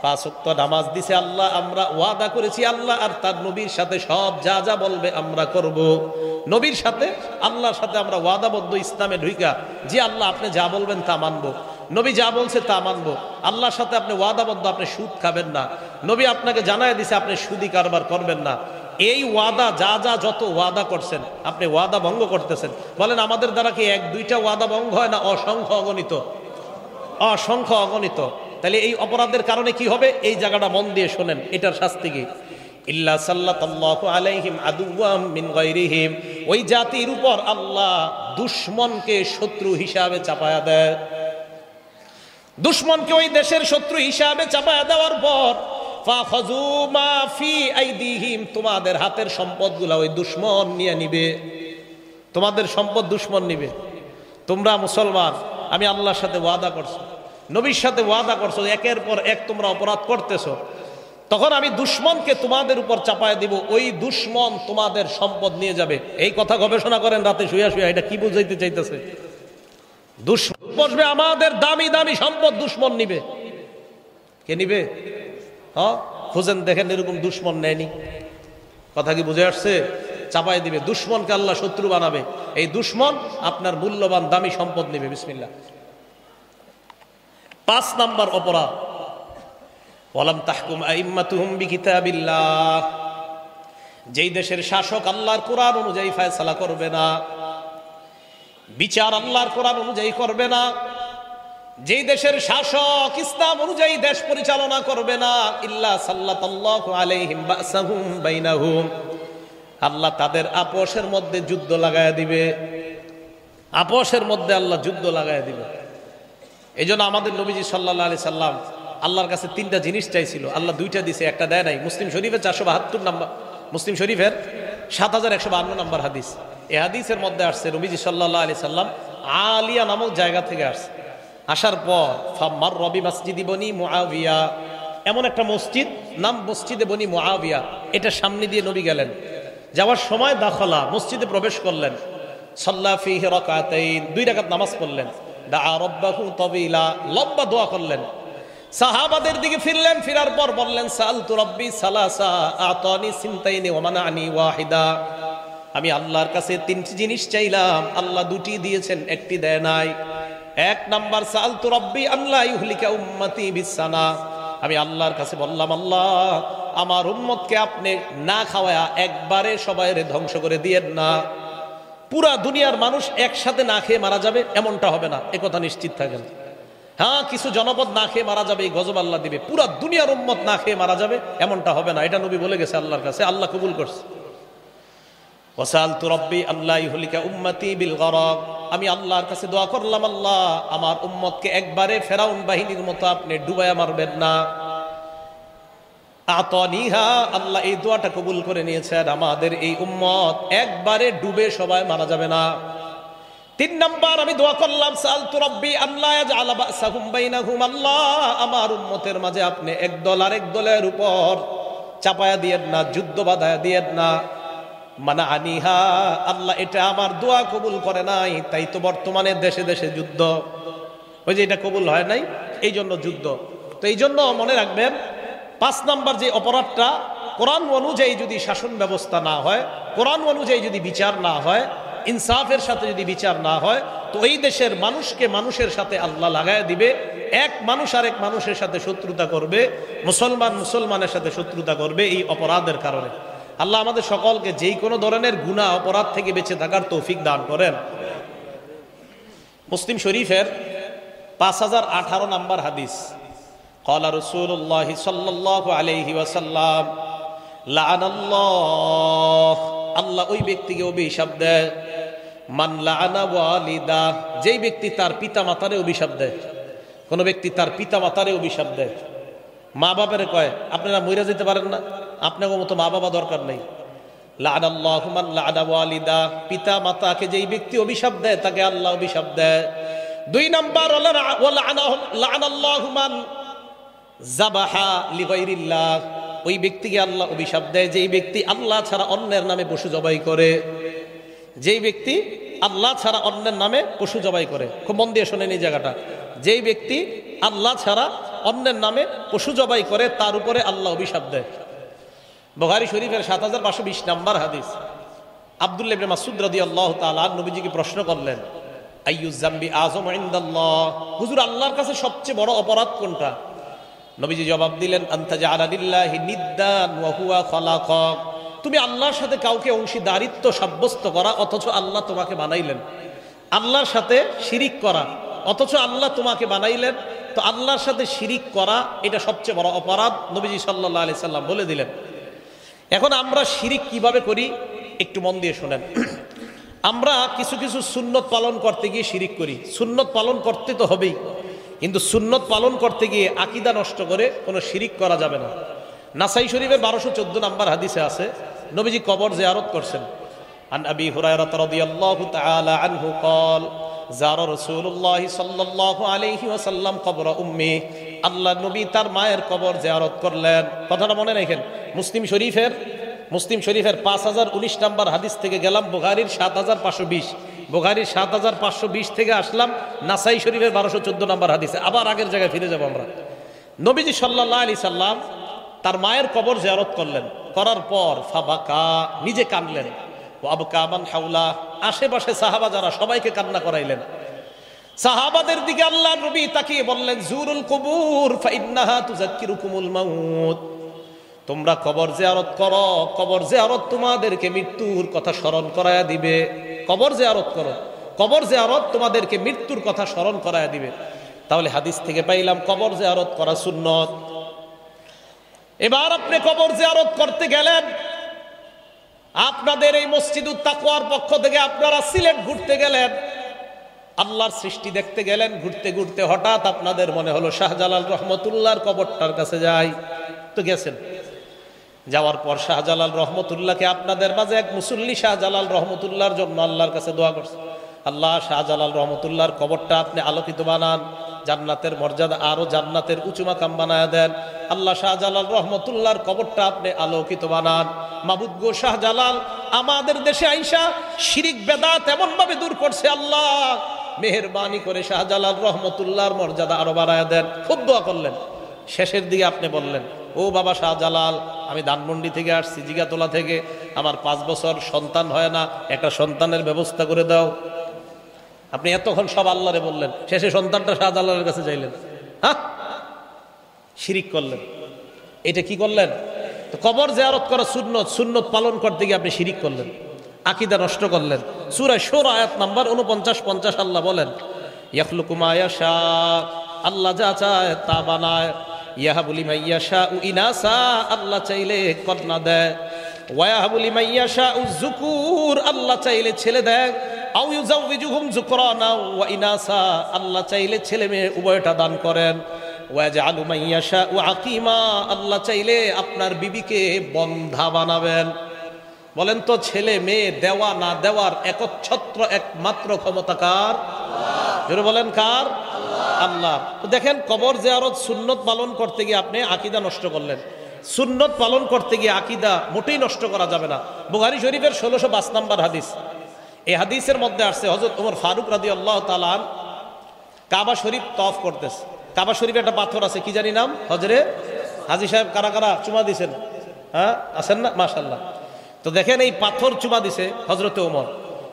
A: 5 ওয়াক্ত নামাজ দিছে, আল্লাহ আমরা ওয়াদা করেছি, আল্লাহ আর তার নবীর সাথে সব যা যা বলবে আমরা করব। নবীর সাথে আল্লাহর সাথে আমরা ওয়াদাবদ্ধ, ইসলামে ঢুইকা, যে আল্লাহ আপনি যা বলবেন তা মানবো, নবী যা বলছে তা মানবো। আল্লাহর সাথে আপনি ওয়াদাবদ্ধ, আপনি সুদ খাবেন না, নবী আপনাকে জানায় দিছে আপনি সুদি কারবার করবেন না। এই ওয়াদা যা যত ওয়াদা করছেন, আপনি ওয়াদা ভঙ্গ করতেছেন। বলেন আমাদের দ্বারা কি 1-2টা ওয়াদা ভঙ্গ হয় না? অসংখ্য অগণিত, অসংখ্য অগণিত। তাহলে এই অপরাধের কারণে কি হবে? এই জায়গাটা মন দিয়ে শোনেন, এটার শাস্তি কি? ইল্লা সাল্লাল্লাহু আলাইহিম আদুওয়াম মিন গায়রিহিম, ওই জাতির উপর আল্লাহ দুশমনকে শত্রু হিসাবে চাপায়া দেয়। দুশমনকে ওই দেশের শত্রু হিসাবে চাপায়া দেওয়ার পর ফাখাযু মা ফি আইদিহিম, তোমাদের হাতের সম্পদগুলা ওই দুশমন নিয়ে নিবে। তোমাদের সম্পদ দুশমন নিবে। তোমরা মুসলমান, আমি আল্লাহর সাথে ওয়াদা করছো, নবীর সাথে ওয়াদা করছো, একের পর এক তোমরা অপরাধ করতেছো, তখন আমি দুশমনকে তোমাদের উপর চাপায় দিব, ওই দুশমন তোমাদের সম্পদ নিয়ে যাবে। এই কথা গবেষণা করেন রাতে শুয়া শুয়া, এটা কি বুঝাইতে চাইতেছে? দুশমন বসবে, আমাদের দামি দামি সম্পদ দুশমন নিবে। কে নিবে? হ্যাঁ, খুঁজেন দেখেন, এরকম দুশমন নেয়নি। কথা কি বুঝে আসছে? চাপাই দিবে, দুশমনকে আল্লাহ শত্রু বানাবে। এই দুশমন আপনার মূল্যবান দামি সম্পদ নিবে। বিসমিল্লাহ। 5 নাম্বার অপরাধ, ওয়ালাম তাহকুম আইম্মাতুহুম বিকিতাবিল্লাহ, যেই দেশের শাসক আল্লাহর কোরআন অনুযায়ী ফয়সালা করবে না, বিচার আল্লাহর কোরআন অনুযায়ী করবে না, যেই দেশের শাসক ইসলাম অনুযায়ী দেশ পরিচালনা করবে না, ইল্লা সাল্লাতাল্লাহু আলাইহিম বাসাহুম বাইনাহুম, আল্লাহ তাদের আপোষের মধ্যে যুদ্ধ লাগায়া দিবে। আপোষের মধ্যে আল্লাহ যুদ্ধ লাগায়া দিবে। এই জন্য আমাদের নবীজি সাল্লাল্লাহু আলাইহি সাল্লাম আল্লাহর কাছে 3টা জিনিস চাইছিল, আল্লাহ 2টা দিছে, একটা দেয় নাই। মুসলিম শরীফের 472 নম্বর, মুসলিম শরীফের 7152 নম্বর হাদিস। এই হাদিসের মধ্যে আসছে নবীজি সাল্লাল্লাহু আলাইহি সাল্লাম আলিয়া নামক জায়গা থেকে আসছে। আসার পর ফাম্মার রবি মসজিদি বনি মুআবিয়া, এমন একটা মসজিদ নাম মসজিদে বনি মুআবিয়া, এটা সামনে দিয়ে নবী গেলেন। যাওয়ার সময় দাখলা, মসজিদে প্রবেশ করলেন। সাল্লা ফিহি রাকাতাইন, 2 রাকাত নামাজ পড়লেন। দাআ রাব্বাহু তাবিলা, লম্বা দোয়া করলেন। সাহাবাদের দিকে ফিরলেন, ফিরার পর বললেন সালতু রাব্বি সালাসা আতানি সিনতাইনি ওয়া মানানি ওয়াহিদা, আমি আল্লাহর কাছে 3টি জিনিস চাইলাম, আল্লাহ 2টি দিয়েছেন, 1টি দেয় নাই। 1 নাম্বার সালতু রাব্বি আল্লাহ ইউহলিকা উম্মতি বিসানা, আমি আল্লাহর কাছে বললাম আল্লাহ আমার উম্মতকে আপনি না খাওয়ায়া একবারে সবাইরে ধ্বংস করে দিয়েন না। পুরা দুনিয়ার মানুষ একসাথে না খেয়ে মারা যাবে এমনটা হবে না, একথা নিশ্চিত থাকেন। হ্যাঁ, কিছু জনপদ না খেয়ে মারা যাবে, এই গজব আল্লাহ দিবে। পুরা দুনিয়ার উম্মত না খেয়ে মারা যাবে এমনটা হবে না, এটা নবী বলে গেছে আল্লাহর কাছে, আল্লাহ কবুল করছে। ওয়াসালতু রাব্বি আল্লাহ ইউহলিকা উম্মতি বিল গরাক, আমি আল্লাহর কাছে দোয়া করলাম আল্লাহ আমার উম্মতকে একবারে ফেরাউন বাহিনীর মতো আপনি ডুবায়া মারবেন না। আতানিহা, আল্লাহ এই দোয়াটা কবুল করে নিয়েছেন, আমাদের এই উম্মত একবারে ডুবে সবাই মারা যাবে না। 3 নাম্বার আমি দোয়া করলাম সালতু রাব্বি আল্লাহ ইয়াজআলা বাসাহুম বাইনাহুম, আল্লাহ আমার উম্মতের মাঝে আপনি এক দল আরেক দলের উপর চাপায়া দিয়েন না, যুদ্ধ বাধায়া দিয়েন না। মানা আনিহা, আল্লাহ এটা আমার দোয়া কবুল করে নাই, তাই তো বর্তমানে দেশে দেশে যুদ্ধ। ওই যে এটা কবুল হয় নাই, এই জন্য যুদ্ধ। তো এই জন্য মনে রাখবেন 5 নাম্বার যে অপরাধটা, কোরআন অনুযায়ী যদি শাসন ব্যবস্থা না হয়, কোরআন অনুযায়ী যদি বিচার না হয়, ইনসাফের সাথে যদি বিচার না হয়, তো এই দেশের মানুষকে মানুষের সাথে আল্লাহ লাগায় দিবে। এক মানুষ আরেক মানুষের সাথে শত্রুতা করবে, মুসলমান মুসলমানের সাথে শত্রুতা করবে এই অপরাধের কারণে। আল্লাহ আমাদের সকলকে যেই কোনো ধরনের গুনাহ অপরাধ থেকে বেঁচে থাকার তৌফিক দান করেন। মুসলিম শরীফের 5018 নম্বর হাদিস, ক্বালা রাসূলুল্লাহ সাল্লাল্লাহু আলাইহি ওয়াসাল্লাম লাআনাল্লাহ, আল্লাহ ওই ব্যক্তিকে অভিশাপ দেয়, মান লাআনা ওয়ালিদা, যেই ব্যক্তি তার পিতা মাতারে অভিশাপ দেয়। কোন ব্যক্তি তার পিতা মাতারে অভিশাপ দেয়, মা বাবারে কয় আপনারা মইরা যেতে পারেন না, আপনাকে মতো মা বাবা দরকার নেই। লাআনাল্লাহু মান লাআনা ওয়ালিদা, পিতা মাতাকে যেই ব্যক্তি অভিশাপ দেয় তাকে আল্লাহ অভিশাপ দেয়। 2 নাম্বার লাআনাল্লাহু মান যাবাহা লিগাইরিল্লাহ, ওই ব্যক্তিকে আল্লাহ অভিশাপ দেয় যেই ব্যক্তি আল্লাহ ছাড়া অন্যের নামে পশু জবাই করে। যেই ব্যক্তি আল্লাহ ছাড়া অন্যের নামে পশু জবাই করে, খুব মন দিয়ে শোনেন এই জায়গাটা, যেই ব্যক্তি আল্লাহ ছাড়া অন্যের নামে পশু জবাই করে তার উপরে আল্লাহ অভিশাপ দেয়। বুখারী শরীফের 7520 নম্বর হাদিস, আব্দুল্লাহ ইবনে মাসউদ রাদিয়াল্লাহু তাআলা নবীজিকে প্রশ্ন করলেন আইয়ু যামবি আযম ইনদাল্লাহ, হুজুর আল্লাহর কাছে সবচেয়ে বড় অপরাধ কোনটা? নবীজি জবাব দিলেন আনতা জাআলা লিল্লাহি নিদ্দান ওয়া হুয়া খালাকাক, তুমি আল্লাহর সাথে কাউকে অংশীদারিত্ব সাব্যস্ত করা অথচ আল্লাহ তোমাকে বানাইলেন। আল্লাহর সাথে শিরিক করা অথচ আল্লাহ তোমাকে বানাইলেন, তো আল্লাহর সাথে শিরিক করা এটা সবচেয়ে বড় অপরাধ, নবীজি সাল্লাল্লাহু আলাইহি সাল্লাম বলে দিলেন। এখন আমরা শিরিক কিভাবে করি একটু মন দিয়ে শোনেন। আমরা কিছু কিছু সুন্নত পালন করতে গিয়ে শিরিক করি, সুন্নত পালন করতে তো হবেই, কিন্তু সুন্নত পালন করতে গিয়ে আকীদা নষ্ট করে কোনো শিরিক করা যাবে না। নাসাই শরীফের 1214 নম্বর হাদিসে আছে নবীজি কবর জিয়ারত করছেন। আন আবি হুরায়রা রাদিয়াল্লাহু তাআলা আনহু قال যারা রাসূলুল্লাহ সাল্লাল্লাহু আলাইহি ওয়াসাল্লাম কবর উম্মি, আল্লাহ নবী তার মায়ের কবর জিয়ারত করলেন। কথাটা মনে রাখেন, মুসলিম শরীফের 5019 নম্বর হাদিস থেকে গেলাম বুখারীর 7520, বুখারীর 7520 থেকে আসলাম নাসাই শরীফের 1214 নম্বর হাদিসে। আবার আগের জায়গায় ফিরে যাব আমরা। নবীজি সাল্লাল্লাহু আলাইহি সাল্লাম তার মায়ের কবর জিয়ারত করলেন, করার পর ফাবাকা, নিজে কাঁদলেন, ওয়া আবকা মান হাওলা, আশেপাশে সাহাবা যারা সবাইকে কান্না করাইলেন। সাহাবাদের দিকে আল্লাহর নবী তাকিয়ে বললেন জুরুল কুবুর ফাইন্নাহা তুযাক্কিরুকুমুল মাউত, তোমরা কবর জিয়ারত করো, কবর জিয়ারত তোমাদেরকে মৃত্যুর কথা স্মরণ করায়া দিবে। কবর জিয়ারত করো, কবর জিয়ারত তোমাদেরকে মৃত্যুর কথা স্মরণ করায়া দিবে। তাহলে হাদিস থেকে পাইলাম কবর জিয়ারত করা সুন্নত। এবার আপনি কবর জিয়ারত করতে গেলেন, আপনাদের এই মসজিদুত তাকওয়ার পক্ষ থেকে আপনারা সিলেট ঘুরতে গেলেন, আল্লাহর সৃষ্টি দেখতে গেলেন। ঘুরতে ঘুরতে হঠাৎ আপনাদের মনে হলো শাহজালাল রহমতুল্লাহর কবরটার কাছে যাই। তো গেছেন, যাওয়ার পর শাহজালাল রহমতুল্লাহকে আপনাদের মাঝে এক মুসল্লি শাহজালাল রহমতুল্লাহর জন্য আল্লাহর কাছে দোয়া করছে, আল্লাহ শাহজালাল রহমতুল্লাহর কবরটা আপনি আলোকিত বানান, জান্নাতের মর্যাদা আরো জান্নাতের উঁচু মাকাম বানায় দেন। আল্লাহ শাহজালাল রহমতুল্লাহর কবরটা আপনি আলোকিত বানান। মাবুদ গো, শাহজালাল আমাদের দেশে আইসা শিরিক বেদাত এমন ভাবে দূর করছে, আল্লাহ মেহেরবানি করে শাহজালাল রহমতুল্লাহর মর্যাদা আরো বাড়ায় দেন। খুব দোয়া করলেন। শেষের দিকে আপনি বললেন, ও বাবা শাহজালাল, আমি ধানমন্ডি থেকে আসছি, জিগাতলা থেকে, আমার 5 বছর সন্তান হয় না, একটা সন্তানের ব্যবস্থা করে দাও। আপনি এতক্ষণ সব আল্লাহরে বললেন, শেষে সন্তানটা শাহজালালের কাছে চাইলেন। হ্যাঁ, শিরিক করলেন। এটা কি করলেন? তো কবর জিয়ারত করা সুন্নত, সুন্নত পালন করতে গিয়ে আপনি শিরিক করলেন, আকীদা নষ্ট করলেন। সূরা শূরা আয়াত নাম্বার 49-50 আল্লাহ বলেন, ইয়াখলুকু মা ইয়াশা, আল্লাহ যা চায় তা বানায়। ইয়াহাবু লিমান ইয়াশাউ ইনাসা, আল্লাহ চাইলে কন্যা দেয়। ওয়া ইয়াহাবু লিমান ইয়াশাউ যুকুর, আল্লাহ চাইলে ছেলে দেয়। আও ইউযাউযুহুম যুকরানা ওয়া ইনাসা, আল্লাহ চাইলে ছেলে মেয়ে উভয়টা দান করেন। ওয়া ইয়াজআলু মান ইয়াশাউ আকীমা, আল্লাহ চাইলে আপনার বিবিকে বন্ধা বানাবেন। বলেন তো, ছেলে মেয়ে দেওয়া না দেওয়ার একচ্ছত্র একমাত্র ক্ষমতা কার? জোরে বলেন, কার? আল্লাহ। তো দেখেন, কবর জিয়ারত সুন্নত পালন করতে গিয়ে আপনি আকীদা নষ্ট করলেন। সুন্নত পালন করতে গিয়ে আকীদা মোটেই নষ্ট করা যাবে না। বুখারী শরীফের 1605 নম্বর হাদিস, এই হাদিসের মধ্যে আসছে হযরত ওমর ফারুক রাদিয়াল্লাহু তাআলা কাবা শরীফ তওয়াফ করতেছে। কাবা শরীফে একটা পাথর আছে, কি জানি নাম? হজরে হাজী সাহেব কারা কারা চুমা দিছেন? হ্যাঁ, আছেন না? মাশাআল্লাহ। তো দেখেন, এই পাথর চুমা দিছে হযরতে ওমর।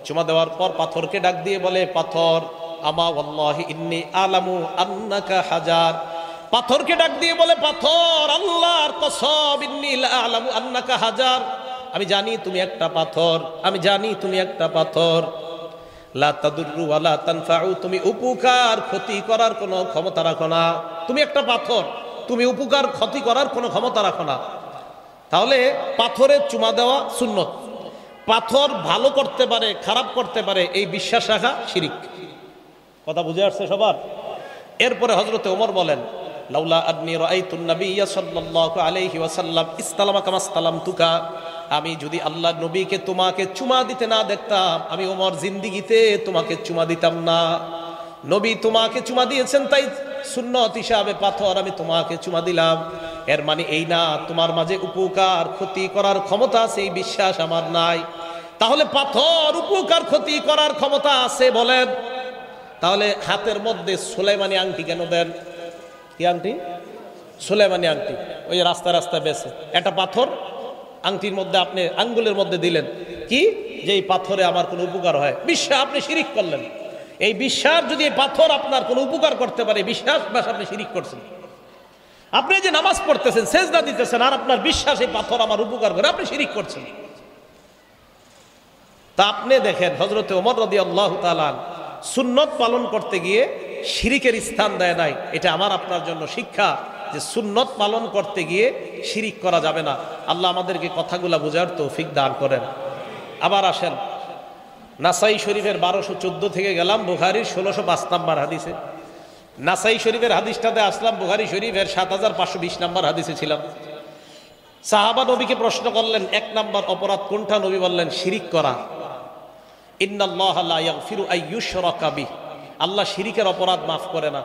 A: চুমা দেওয়ার পর পাথরকে ডাক দিয়ে বলে, পাথর আমা ওয়াল্লাহি ইন্নী আলামু আন্নাকা হাজার। পাথরকে ডাক দিয়ে বলে, পাথর আল্লাহর কসম, ইন্নী লা আলামু আন্নাকা হাজার, আমি জানি তুমি একটা পাথর, আমি জানি তুমি একটা পাথর। লা তাদুররু ওয়া লা তানফাউ, তুমি উপকার ক্ষতি করার কোনো ক্ষমতা রাখো না। তুমি একটা পাথর, তুমি উপকার ক্ষতি করার কোনো ক্ষমতা রাখো না। তাহলে পাথরের চুমা দেওয়া সুন্নত। পাথর ভালো করতে পারে, খারাপ করতে পারে, এই বিশ্বাস রাখা শিরিক। কথা বুঝে আসছে সবার? এরপরে হযরতে ওমর বলেন, লাউলা আন্নী রাআইতুন নাবিয়্যা সাল্লাল্লাহু আলাইহি ওয়াসাল্লাম ইসতালামা কামা ইসতালামতুকা, আমি যদি আল্লাহর নবীকে তোমাকে চুমা দিতে না দেখতাম, আমি ওমর জিন্দেগিতে তোমাকে চুমা দিতাম না। নবী তোমাকে চুমা দিয়েছেন, তাই সুন্নত হিসাবে পাথর আমি তোমাকে চুমা দিলাম। এর মানে এই না তোমার মাঝে উপকার ক্ষতি করার ক্ষমতা আছে, এই বিশ্বাস আমার নাই। তাহলে পাথর উপকার ক্ষতি করার ক্ষমতা আছে বলেন, তাহলে হাতের মধ্যে সুলাইমানি আংটি কেন দেন? কি আংটি? সুলাইমানি আংটি। ওই রাস্তায় রাস্তায় বেছে একটা পাথর আংটির মধ্যে আপনি আঙ্গুলের মধ্যে দিলেন, কি যে এই পাথরে আমার কোনো উপকার হয়। বিশ্বাস, আপনি শিরিক করলেন। এই বিশ্বাস, যদি এই পাথর আপনার কোনো উপকার করতে পারে, বিশ্বাস বাস আপনি শিরিক করছেন। আপনি যে নামাজ পড়তেছেন, সেজদা দিতেছেন, আর আপনার বিশ্বাস এই পাথর আমার উপকার করে, আপনি শিরিক করছেন। তা আপনি দেখেন, হযরতে ওমর রাদিয়াল্লাহু তাআলা সুন্নত পালন করতে গিয়ে শিরিকের স্থান দেয় নাই। এটা আমার আপনার জন্য শিক্ষা, যে সুন্নত পালন করতে গিয়ে শিরিক করা যাবে না। আল্লাহ আমাদেরকে কথাগুলা বোঝার তৌফিক দান করেন। আবার আসেন, নাসাই শরীফের 1214 থেকে গেলাম বুখারীর 1605 নম্বর হাদিসে। নাসাই শরীফের হাদিসটাতে আসলাম, বুখারী শরীফের 7520 নম্বর হাদিসে ছিলাম। সাহাবা নবীকে প্রশ্ন করলেন, 1 নম্বর অপরাধ কোনটা? নবী বললেন, শিরিক করা। ইন্নাল্লাহা লা ইয়াগফিরু আইয়ুশরাকা বিহি, আল্লাহ শিরিকের অপরাধ মাফ করে না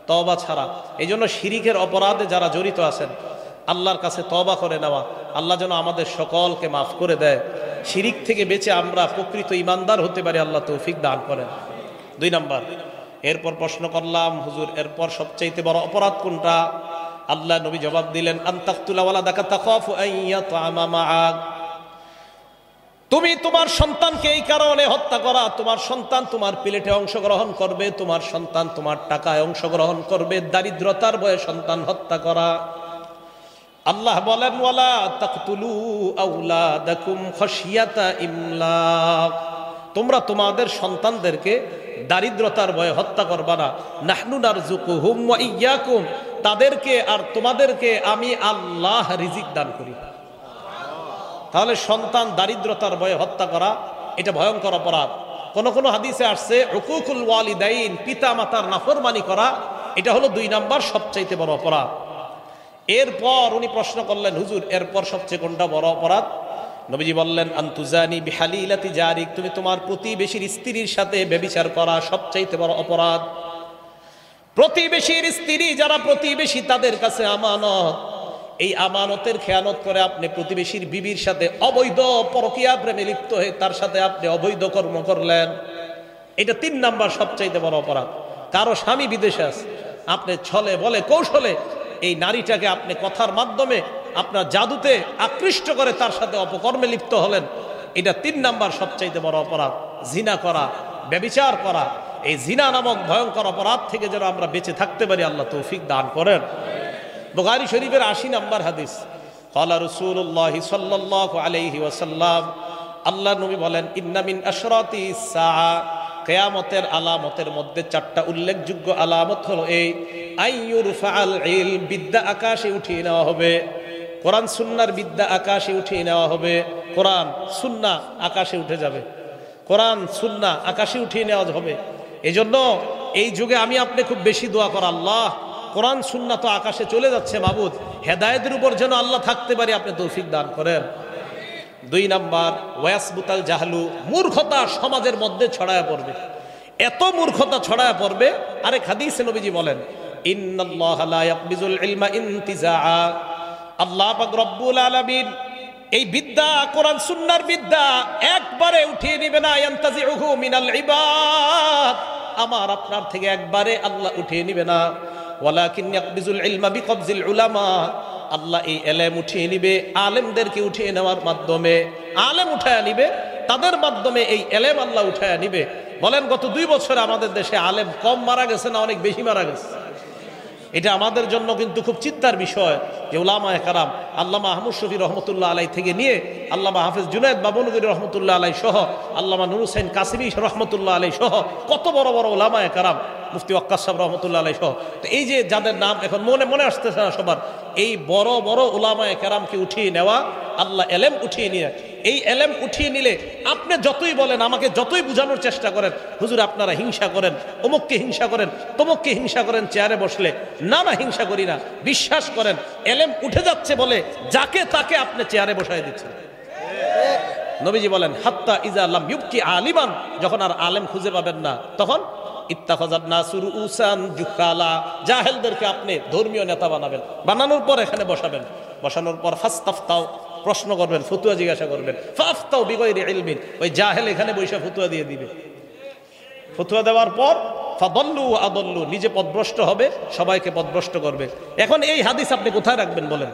A: তওবা ছাড়া। এই জন্য শিরিকের অপরাধে যারা জড়িত আছেন, আল্লাহর কাছে তওবা করে নেওয়া, আল্লাহ যেন আমাদের সকলকে মাফ করে দেয়। শিরিক থেকে বেঁচে আমরা প্রকৃত ইমানদার হতে পারি, আল্লাহ তৌফিক দান করেন। 2 নম্বর, এরপর প্রশ্ন করলাম, হুজুর এরপর সবচাইতে বড় অপরাধ কোনটা? আল্লাহ নবী জবাব দিলেন, আনতাকতুলা ওয়ালাদাকা তাখাফু আন ইয়াতআমা মাআক, তুমি তোমার সন্তানকে এই কারণে হত্যা করা, তোমার সন্তান তোমার প্লেটে অংশগ্রহণ করবে, তোমার সন্তান তোমার টাকায় অংশগ্রহণ করবে, দারিদ্রতার ভয়ে সন্তান হত্যা করা। আল্লাহ বলেন ওয়ালা তাকতুলু আওলাদাকুম খাশিয়াতা ইমলাক, তোমরা তোমাদের সন্তানদেরকে দারিদ্রতার ভয়ে হত্যা করবা না। নাহনু নারযুকুহুম ওয়া ইয়্যাকুম, তাদেরকে আর তোমাদেরকে আমি আল্লাহ রিজিক দান করি। তাহলে সন্তান দারিদ্রতার ভয়ে হত্যা করা এটা ভয়ঙ্কর অপরাধ। কোন কোন হাদিসে আসছে উকুকুল ওয়ালিদাইন, পিতা মাতার নাফরমানি করা এটা হলো 2 নাম্বার সবচাইতে বড় অপরাধ। এরপর উনি প্রশ্ন করলেন, হুজুর এরপর সবচেয়ে কোনটা বড় অপরাধ? নবীজি বললেন আনতুজানি বিহালিলাতি জারিক, তুমি তোমার প্রতিবেশীর স্ত্রীর সাথে ব্যভিচার করা সবচাইতে বড় অপরাধ। প্রতিবেশীর স্ত্রী যারা প্রতিবেশী তাদের কাছে আমানত, এই আমানতের খেয়ানত করে আপনি প্রতিবেশীর বিবির সাথে অবৈধ পরকীয়া প্রেমে লিপ্ত হয়ে তার সাথে আপনি অবৈধ কর্ম করলেন, এটা 3 নাম্বার সবচাইতে বড় অপরাধ। কারো স্বামী বিদেশে আছে, আপনি ছলে বলে কৌশলে এই নারীটাকে আপনি কথার মাধ্যমে আপনার জাদুতে আকৃষ্ট করে তার সাথে অপকর্মে লিপ্ত হলেন, এটা 3 নাম্বার সবচাইতে বড় অপরাধ। জিনা করা, ব্যভিচার করা, এই জিনা নামক ভয়ঙ্কর অপরাধ থেকে যেন আমরা বেঁচে থাকতে পারি, আল্লাহ তৌফিক দান করেন। বুখারী শরীফের 80 নাম্বার হাদিস, ক্বালা রাসূলুল্লাহ সাল্লাল্লাহু আলাইহি ওয়াসাল্লাম, আল্লাহ নবী বলেন ইন্না মিন আশরাতিস সাআ, কিয়ামতের আলামতের মধ্যে 4টা উল্লেখযোগ্য আলামত হলো এই, আইয়ুরফাআল ইলম, বিদ্যা আকাশে উঠিয়ে নেওয়া হবে, কোরআন সুন্নাহর বিদ্যা আকাশে উঠিয়ে নেওয়া হবে। কোরআন সুন্নাহ আকাশে উঠে যাবে, কোরআন সুন্নাহ আকাশে উঠিয়ে নেওয়া হবে। এজন্য এই যুগে আমি আপনি খুব বেশি দোয়া করা, আল্লাহ কোরআন সুন্নাহ তো আকাশে চলে যাচ্ছে, মাবুদ হেদায়েতের উপর যেন আল্লাহ থাকতে পারি, আপনি তৌফিক দান করেন। 2 নাম্বার ওয়াসবুতাল জাহলু, মূর্খতা সমাজের মধ্যে ছড়ায় পড়বে, এত মূর্খতা ছড়ায় পড়বে। আরেক হাদিসে নবীজি বলেন ইন্নাল্লাহা লা ইয়াকবিজুল ইলমা ইনতিজাআ, আল্লাহ পাক রব্বুল আলামিন এই বিদ্যা কোরআন সুন্নাহর বিদ্যা একবারে উঠিয়ে নেবে না, ইয়ানতাজিউহু মিনাল ইবাদ, আমার আপনার থেকে একবারে আল্লাহ উঠিয়ে নেবে না। ওয়ালাকিন ইয়াকবিজুল ইলমা বিকবজিল উলামা, আল্লাহ এই এলেম উঠিয়ে নিবে আলেমদেরকে উঠিয়ে নেওয়ার মাধ্যমে, আলেম উঠায়া নিবে, তাদের মাধ্যমে এই এলেম আল্লাহ উঠায়া নিবে। বলেন গত 2 বছরে আমাদের দেশে আলেম কম মারা গেছে না অনেক বেশি মারা গেছে? এটা আমাদের জন্য কিন্তু খুব চিন্তার বিষয় যে উলামায়ে কেরাম আল্লামা আহমদ শফি রহমতুল্লাহ আলাই থেকে নিয়ে আল্লামা হাফেজ জুনায়েদ বাবনগরী রহমতুল্লাহ আলাই সহ আল্লামা নুর হোসেন কাসিমি রহমতুল্লাহ আলাই সহ কত বড় বড় উলামায়ে কেরাম, মুফতি ওয়াক্কাস সাহেব রহমতুল্লাহ আলাই সহ, তো এই যে যাদের নাম এখন মনে আসতেছে না সবার, এই বড় বড় উলামায়ে কেরামকে উঠিয়ে নেওয়া, আল্লাহ এলেম উঠিয়ে নিয়ে, এই এলেম উঠিয়ে নিলে আপনি যতই বলেন, আমাকে যতই বোঝানোর চেষ্টা করেন হুজুর আপনারা হিংসা করেন, অমুককে হিংসা করেন, তমুককে হিংসা করেন চেয়ারে বসলে, না হিংসা করি না, বিশ্বাস করেন এলেম উঠে যাচ্ছে বলে যাকে তাকে আপনি চেয়ারে বসায় দিচ্ছেন। নবীজি বলেন হাত্তা ইজা লাম ইউবকি আলিমান, যখন আর আলেম খুঁজে পাবেন না তখন ইত্তাখাযান নাসু রুউসান জুহালা, জাহেলদেরকে আপনি ধর্মীয় নেতা বানাবেন, বানানোর পর এখানে বসাবেন, বসানোর পর ফাস্তাফতাও, প্রশ্ন করবেন, ফতুয়া জিজ্ঞাসা করবেন, ফাফতাও বিগয়রি ইলমিন, ওই জাহেল এখানে বসে ফতুয়া দিয়ে দিবে। ফতুয়া দেওয়ার পর ফাদল্লু আদল্লু, নিজে পথভ্রষ্ট হবে, সবাইকে পথভ্রষ্ট করবে। এখন এই হাদিস আপনি কোথায় রাখবেন বলেন?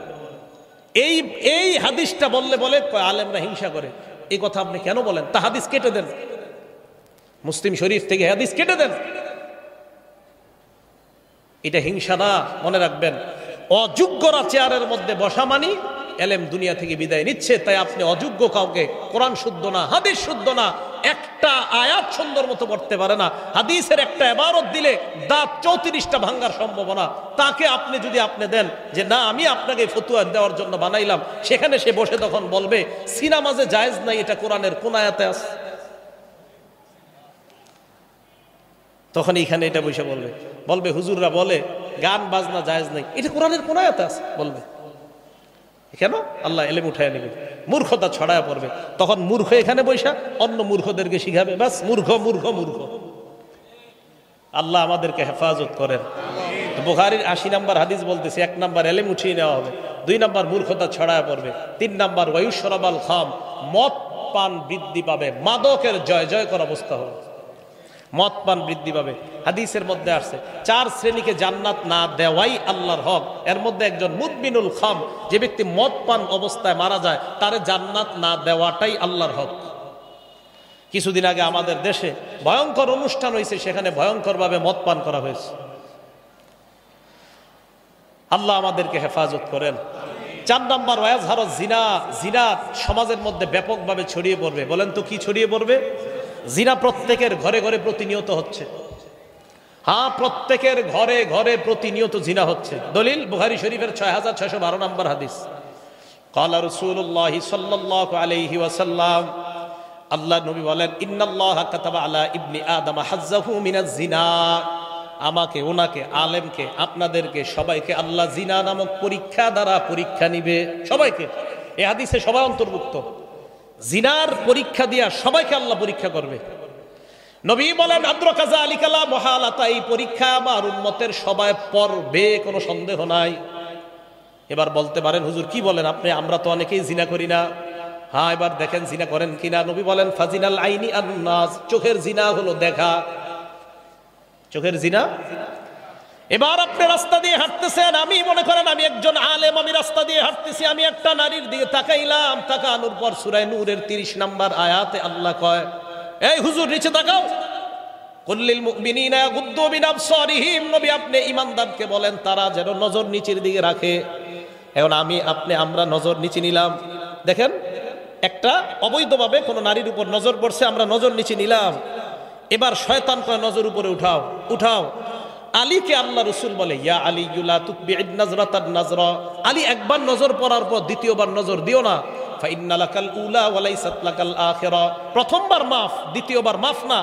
A: এই হাদিসটা বলে আলেমরা হিংসা করে, এই কথা আপনি কেন বলেন? তা হাদিস কেটে দেন, মুসলিম শরীফ থেকে হাদিস কেটে দেন। এটা হিংসা না, মনে রাখবেন। অযোগ্যরা চেয়ারের মধ্যে বসা মানি এলেম দুনিয়া থেকে বিদায় নিচ্ছে। তাই আপনি অযোগ্য কাউকে, কোরআন শুদ্ধ না, হাদিস শুদ্ধ না, একটা আয়াত সুন্দর মতো পড়তে পারে না, হাদিসের একটা ইবারত দিলে দাঁত 34টা ভাঙার সম্ভাবনা, তাকে আপনি যদি আপনি দেন যে না আমি আপনাকে ফতুয়া দেওয়ার জন্য বানাইলাম, সেখানে সে বসে তখন বলবে সিনামাজে জায়েজ নাই, এটা কোরআনের কোন আয়াতে আছে? তখন এইখানে এটা বসে বলবে হুজুররা বলে গান বাজনা জায়েজ নাই, এটা কোরআনের কোন আয়াতে আছে বলবে। কেন? আল্লাহ এলেম উঠায় নেবে, মূর্খতা ছড়ায় পড়বে, তখন মূর্খ এখানে বৈশা অন্য মূর্খদেরকে শিখাবে, বাস মূর্খ মূর্খ মূর্খ। আল্লাহ আমাদেরকে হেফাজত করেন। বুখারীর 80 নাম্বার হাদিস বলতেছে, 1 নাম্বার এলেম উঠিয়ে নেওয়া হবে, 2 নাম্বার মূর্খতা ছড়ায় পড়বে, 3 নাম্বার ওয়ায়ুশরাবাল খাম, মদ পান বৃদ্ধি পাবে, মাদকের জয় জয়কর অবস্থা হবে, মদ পান বৃদ্ধি পাবে। হাদিসের মধ্যে আসছে 4 শ্রেণীকে জান্নাত না দেওয়াই আল্লাহর হক। এর মধ্যে একজন মুদমিনুল খাম, যে ব্যক্তি মদ পান অবস্থায় মারা যায় তারে জান্নাত না দেওয়াটাই আল্লাহর হক। কিছুদিন আগে আমাদের দেশে ভয়ঙ্কর অনুষ্ঠান হয়েছে, সেখানে ভয়ঙ্করভাবে মদ পান করা হয়েছে। আল্লাহ আমাদেরকে হেফাজত করেন। 4 নাম্বার ওয়াজহার জিনা, জিনা সমাজের মধ্যে ব্যাপকভাবে ছড়িয়ে পড়বে। বলেন তো কি ছড়িয়ে পড়বে? জিনা প্রত্যেকের ঘরে ঘরে প্রতিনিয়ত হচ্ছে। হ্যাঁ, প্রত্যেকের ঘরে ঘরে প্রতিনিয়ত জিনা হচ্ছে। দলিল বুখারী শরীফের 6612 নম্বর হাদিস। ক্বালা রাসূলুল্লাহ সাল্লাল্লাহু আলাইহি ওয়াসাল্লাম, আল্লাহ নবী বলেন, ইন্নাল্লাহা কাতাবা আলা ইবনি আদম হাজ্জাহু মিনাজ জিনা। আমাকে, ওনাকে, আলেমকে, আপনাদেরকে সবাইকে আল্লাহ জিনা নামক পরীক্ষা দ্বারা পরীক্ষা নিবে। সবাইকে, এই হাদিসে সবাই অন্তর্ভুক্ত। জিনার পরীক্ষা দিয়া সবাইকে আল্লাহ পরীক্ষা করবে। নবী বলেন, আদ্রাকা যালিকালা মুহালাতা, এই পরীক্ষা আমার উম্মতের সবাই পড়বে, কোনো সন্দেহ নাই। এবার বলতে পারেন, হুজুর কি বলেন আপনি? আমরা তো অনেকেই জিনা করি না। হ্যাঁ, এবার দেখেন জিনা করেন কিনা। নবী বলেন, ফাজিনাল আইনি আন-নাজ, চোখের জিনা হলো দেখা। চোখের জিনা। এবার আপনি রাস্তা দিয়ে হাঁটতেছেন, আমি মনে করেন আমি একজন আলেম, আমি রাস্তা দিয়ে হাঁটতেছি, আমি একটা নারীর দিকে তাকাইলাম। তাকানোর পর সূরা নূরের 30 নম্বর আয়াতে আল্লাহ কয়, এই হুজুর নিচে তাকাও। কুল্লিল মুমিনিনা ইয়াগুদ্দু মিন আবসারিহিম, নবী আপনি ঈমানদারকে বলেন তারা যেন নজর নিচের দিকে রাখে। এখন আমরা নজর নিচে নিলাম। দেখেন, একটা অবৈধভাবে কোনো নারীর উপর নজর পড়ছে, আমরা নজর নিচে নিলাম। এবার শয়তান কয়, নজর উপরে উঠাও, উঠাও। আলীকে আল্লাহ রাসূল বলে, ইয়া আলী লা তুতবি'ন নাজরাতান নাজরা, আলী একবার নজর পড়ার পর দ্বিতীয়বার নজর দিও না। ফাইন্না লাকাল উলা ওয়া লাইসাত লাকাল আখিরা, প্রথমবার মাফ, দ্বিতীয়বার মাফ না।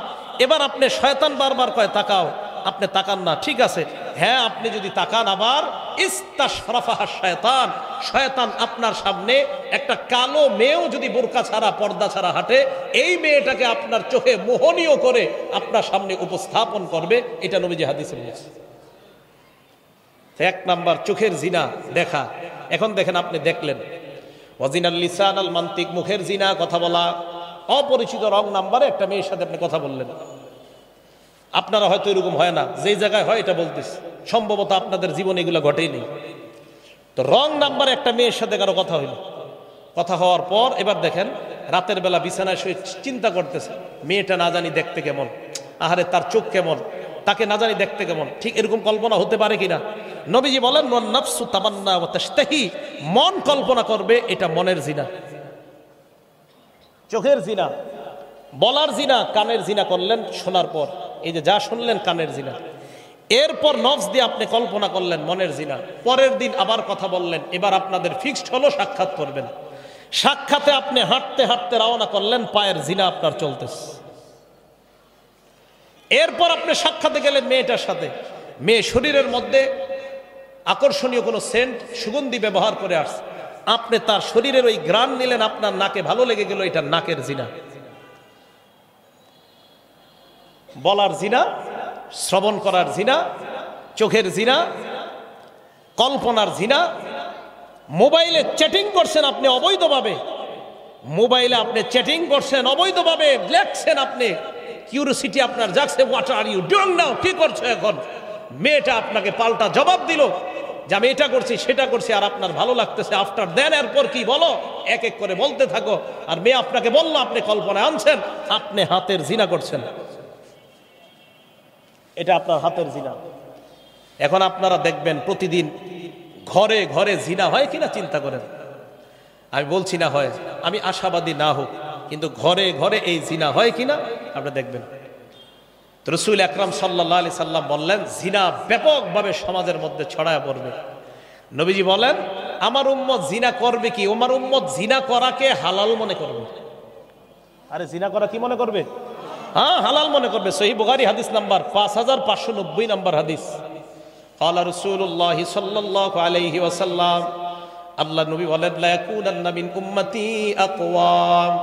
A: এবার আপনি, শয়তান বারবার কয় তাকাও, আপনি তাকান না, ঠিক আছে। হ্যাঁ, আপনি যদি তাকান, আবার ইস্তাশরাফাহা শয়তান, শয়তান আপনার সামনে একটা কালো মেয়েও যদি বোরকা ছাড়া, পর্দা ছাড়া হাঁটে, এই মেয়েটাকে আপনার চোখে মোহনীয় করে আপনার সামনে উপস্থাপন করবে। এটা নবীজি হাদিসে বলেছে। 1 নাম্বার চোখের জিনা দেখা। এখন দেখেন, আপনি দেখলেন ওয়াজিনাল লিসান আল মান্তিক, মুখের জিনা, কথা বলা। অপরিচিত রং নাম্বারে একটা মেয়ের সাথে আপনি কথা বললেন। আপনারা হয়তো এরকম হয় না, যেই জায়গায় হয় এটা বলতেছি, সম্ভবত আপনাদের জীবনে এগুলো ঘটেই নেই। তো রং নাম্বারে একটা মেয়ের সাথে কারো কথা হইল। কথা হওয়ার পর এবার দেখেন, রাতের বেলা বিছানায় শুয়ে চিন্তা করতেছে, মেয়েটা না জানি দেখতে কেমন, আহারে তার চোখ কেমন, তাকে না জানি দেখতে কেমন। ঠিক এরকম কল্পনা হতে পারে কিনা? নবীজি বলেন, ওয়ান নাফসু তামান্না ওয়া তাশতাহি, মন কল্পনা করবে, এটা মনের জিনা। চোখের জিনা, বলার জিনা, কানের জিনা করলেন শোনার পর, এই যে যা শুনলেন কানের জিনা। এরপর নফস দিয়ে আপনি কল্পনা করলেন, মনের জিনা। পরের দিন আবার কথা বললেন, এবার আপনাদের ফিক্সড হলো সাক্ষাৎ করবেন। সাক্ষাতে আপনি হাঁটতে হাঁটতে রওনা করলেন, পায়ের জিনা আপনার চলতেছে। এরপর আপনি সাক্ষাতে গেলেন মেয়েটার সাথে, মেয়ে শরীরের মধ্যে আকর্ষণীয় কোনো সেন্ট, সুগন্ধি ব্যবহার করে আসছে, আপনি তার শরীরের ওই ঘ্রাণ নিলেন, আপনার নাকে ভালো লেগে গেল, এটা নাকের জিনা। বলার জিনা, শ্রবণ করার জিনা, চোখের জিনা, কল্পনার জিনা। মোবাইলে চ্যাটিং করছেন আপনি অবৈধভাবে, মোবাইলে আপনি চ্যাটিং করছেন অবৈধভাবে, লেখছেন আপনি, কিউরিওসিটি আপনার জাগছে, what are you doing now, কি করছো এখন? মেয়েটা আপনাকে পাল্টা জবাব দিল যে আমি এটা করছি, সেটা করছি, আর আপনার ভালো লাগতেছে। আফটার দেন, এরপর কি বলো, এক এক করে বলতে থাকো। আর মেয়ে আপনাকে বললো, আপনি কল্পনায় আনছেন, আপনি হাতের জিনা করছেন, এটা আপনার হাতের জিনা। এখন আপনারা দেখবেন প্রতিদিন ঘরে ঘরে জিনা হয় কিনা চিন্তা করেন। আমি বলছি না হয়, আমি আশাবাদী না হোক, কিন্তু ঘরে ঘরে এই জিনা হয় কিনা আপনারা দেখবেন। রাসূল আকরাম সাল্লাল্লাহু আলাইহি সাল্লাম বললেন, জিনা ব্যাপকভাবে সমাজের মধ্যে ছড়ায় পড়বে। নবীজি বলেন, আমার উম্মত জিনা করবে কি? আমার উম্মত জিনা করাকে হালাল মনে করবে। আরে জিনা করা কি মনে করবে? হ্যাঁ, হালাল মনে করবে। সহিহ বুখারী হাদিস নাম্বার 5590 নম্বর হাদিস। ক্বালা রাসূলুল্লাহ সাল্লাল্লাহু আলাইহি ওয়াসাল্লাম, আল্লাহ নবী বলেন, লা ইয়াকুনান্না মিন উম্মতি আকওয়াম,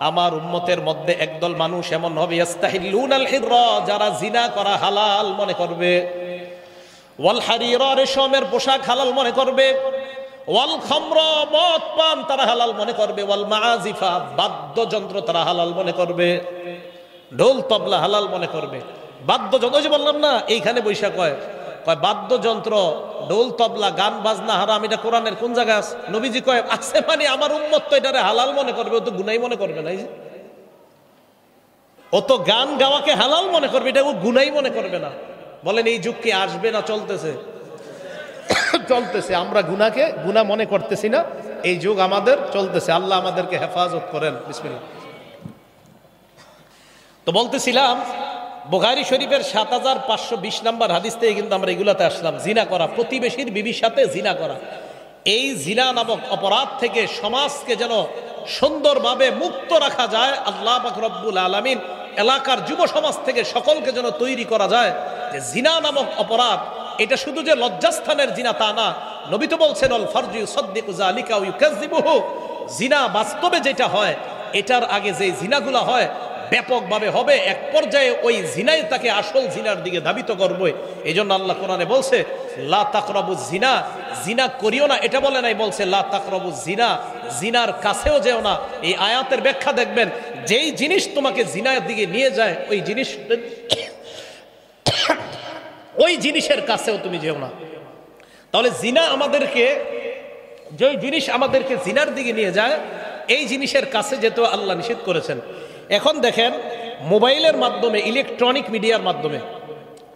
A: আমার উম্মতের মধ্যে একদল মানুষ এমন হবে, ইস্তাহিল্লুনাল হিররা, যারা জিনা করা হালাল মনে করবে, ওয়াল হারিরা, রেশমের পোশাক হালাল মনে করবে, ওয়াল খামরা, মদ পান তারা হালাল মনে করবে, ওয়াল মাআজিফা, বাদ্যযন্ত্র তারা হালাল মনে করবে, ঢোল তবলা হালাল মনে করবে। বাদ্যযন্ত্র, যে বললাম না, এইখানে বৈশাখ কয় বাদ্যযন্ত্র, ঢোল তবলা, গান বাজনা হারাম, এটা কোরআনের কোন জায়গায় আছে? নবীজি কয় আছে, মানে আমার উম্মত তো এটারে হালাল মনে করবে, ও তো গুনাই মনে করবে না। ও তো গান গাওয়াকে হালাল মনে করবে, এটা ও গুনাই মনে করবে না। বলেন এই যুগ কি আসবে না চলতেছে? চলতেছে, আমরা গুনাহ মনে করতেছি না, এই যুগ আমাদের চলতেছে। আল্লাহ আমাদেরকে হেফাজত করেন। বিসমিল্লাহ। তো বলতেছিলাম বুখারী শরীফের ৭৫২০ নম্বর হাদিস থেকে কিন্তু আমরা এগুলাতে আসলাম। জিনা করা, প্রতিবেশীর বিবির সাথে জিনা করা, এই জিনা নামক অপরাধ থেকে সমাজকে যেন সুন্দরভাবে মুক্ত রাখা যায়, আল্লাহ পাক রব্বুল আলামিন এলাকার যুব সমাজ থেকে সকলকে যেন তৈরি করা যায় যে জিনা নামক অপরাধ এটা শুধু যে লজ্জাস্থানের জিনা তা না। নবী তো বলছেন আল ফারজু ইউসাদ্দিকু যালিকা ওয়া ইউকাযযিবুহু, জিনা বাস্তবে যেটা হয় এটার আগে যে জিনাগুলো হয় ব্যাপকভাবে হবে, এক পর্যায়ে ওই জিনাই তাকে আসল জিনার দিকে ধাবিত করবে। এই জন্য আল্লাহ কোরআনে বলছে লা তাকরাবুজ জিনা, জিনা করিও না, এটা বলে নাই, বলছে লা তাকরাবুজ জিনা, জিনার কাছেও যেও না। এই আয়াতের ব্যাখ্যা দেখবেন, যেই জিনিস তোমাকে জিনার দিকে নিয়ে যায় ওই জিনিসের কাছেও তুমি যেও না। তাহলে জিনা আমাদেরকে, যেই জিনিস আমাদেরকে জিনার দিকে নিয়ে যায় এই জিনিসের কাছে যেতে আল্লাহ নিষেধ করেছেন। এখন দেখেন মোবাইলের মাধ্যমে, ইলেকট্রনিক মিডিয়ার মাধ্যমে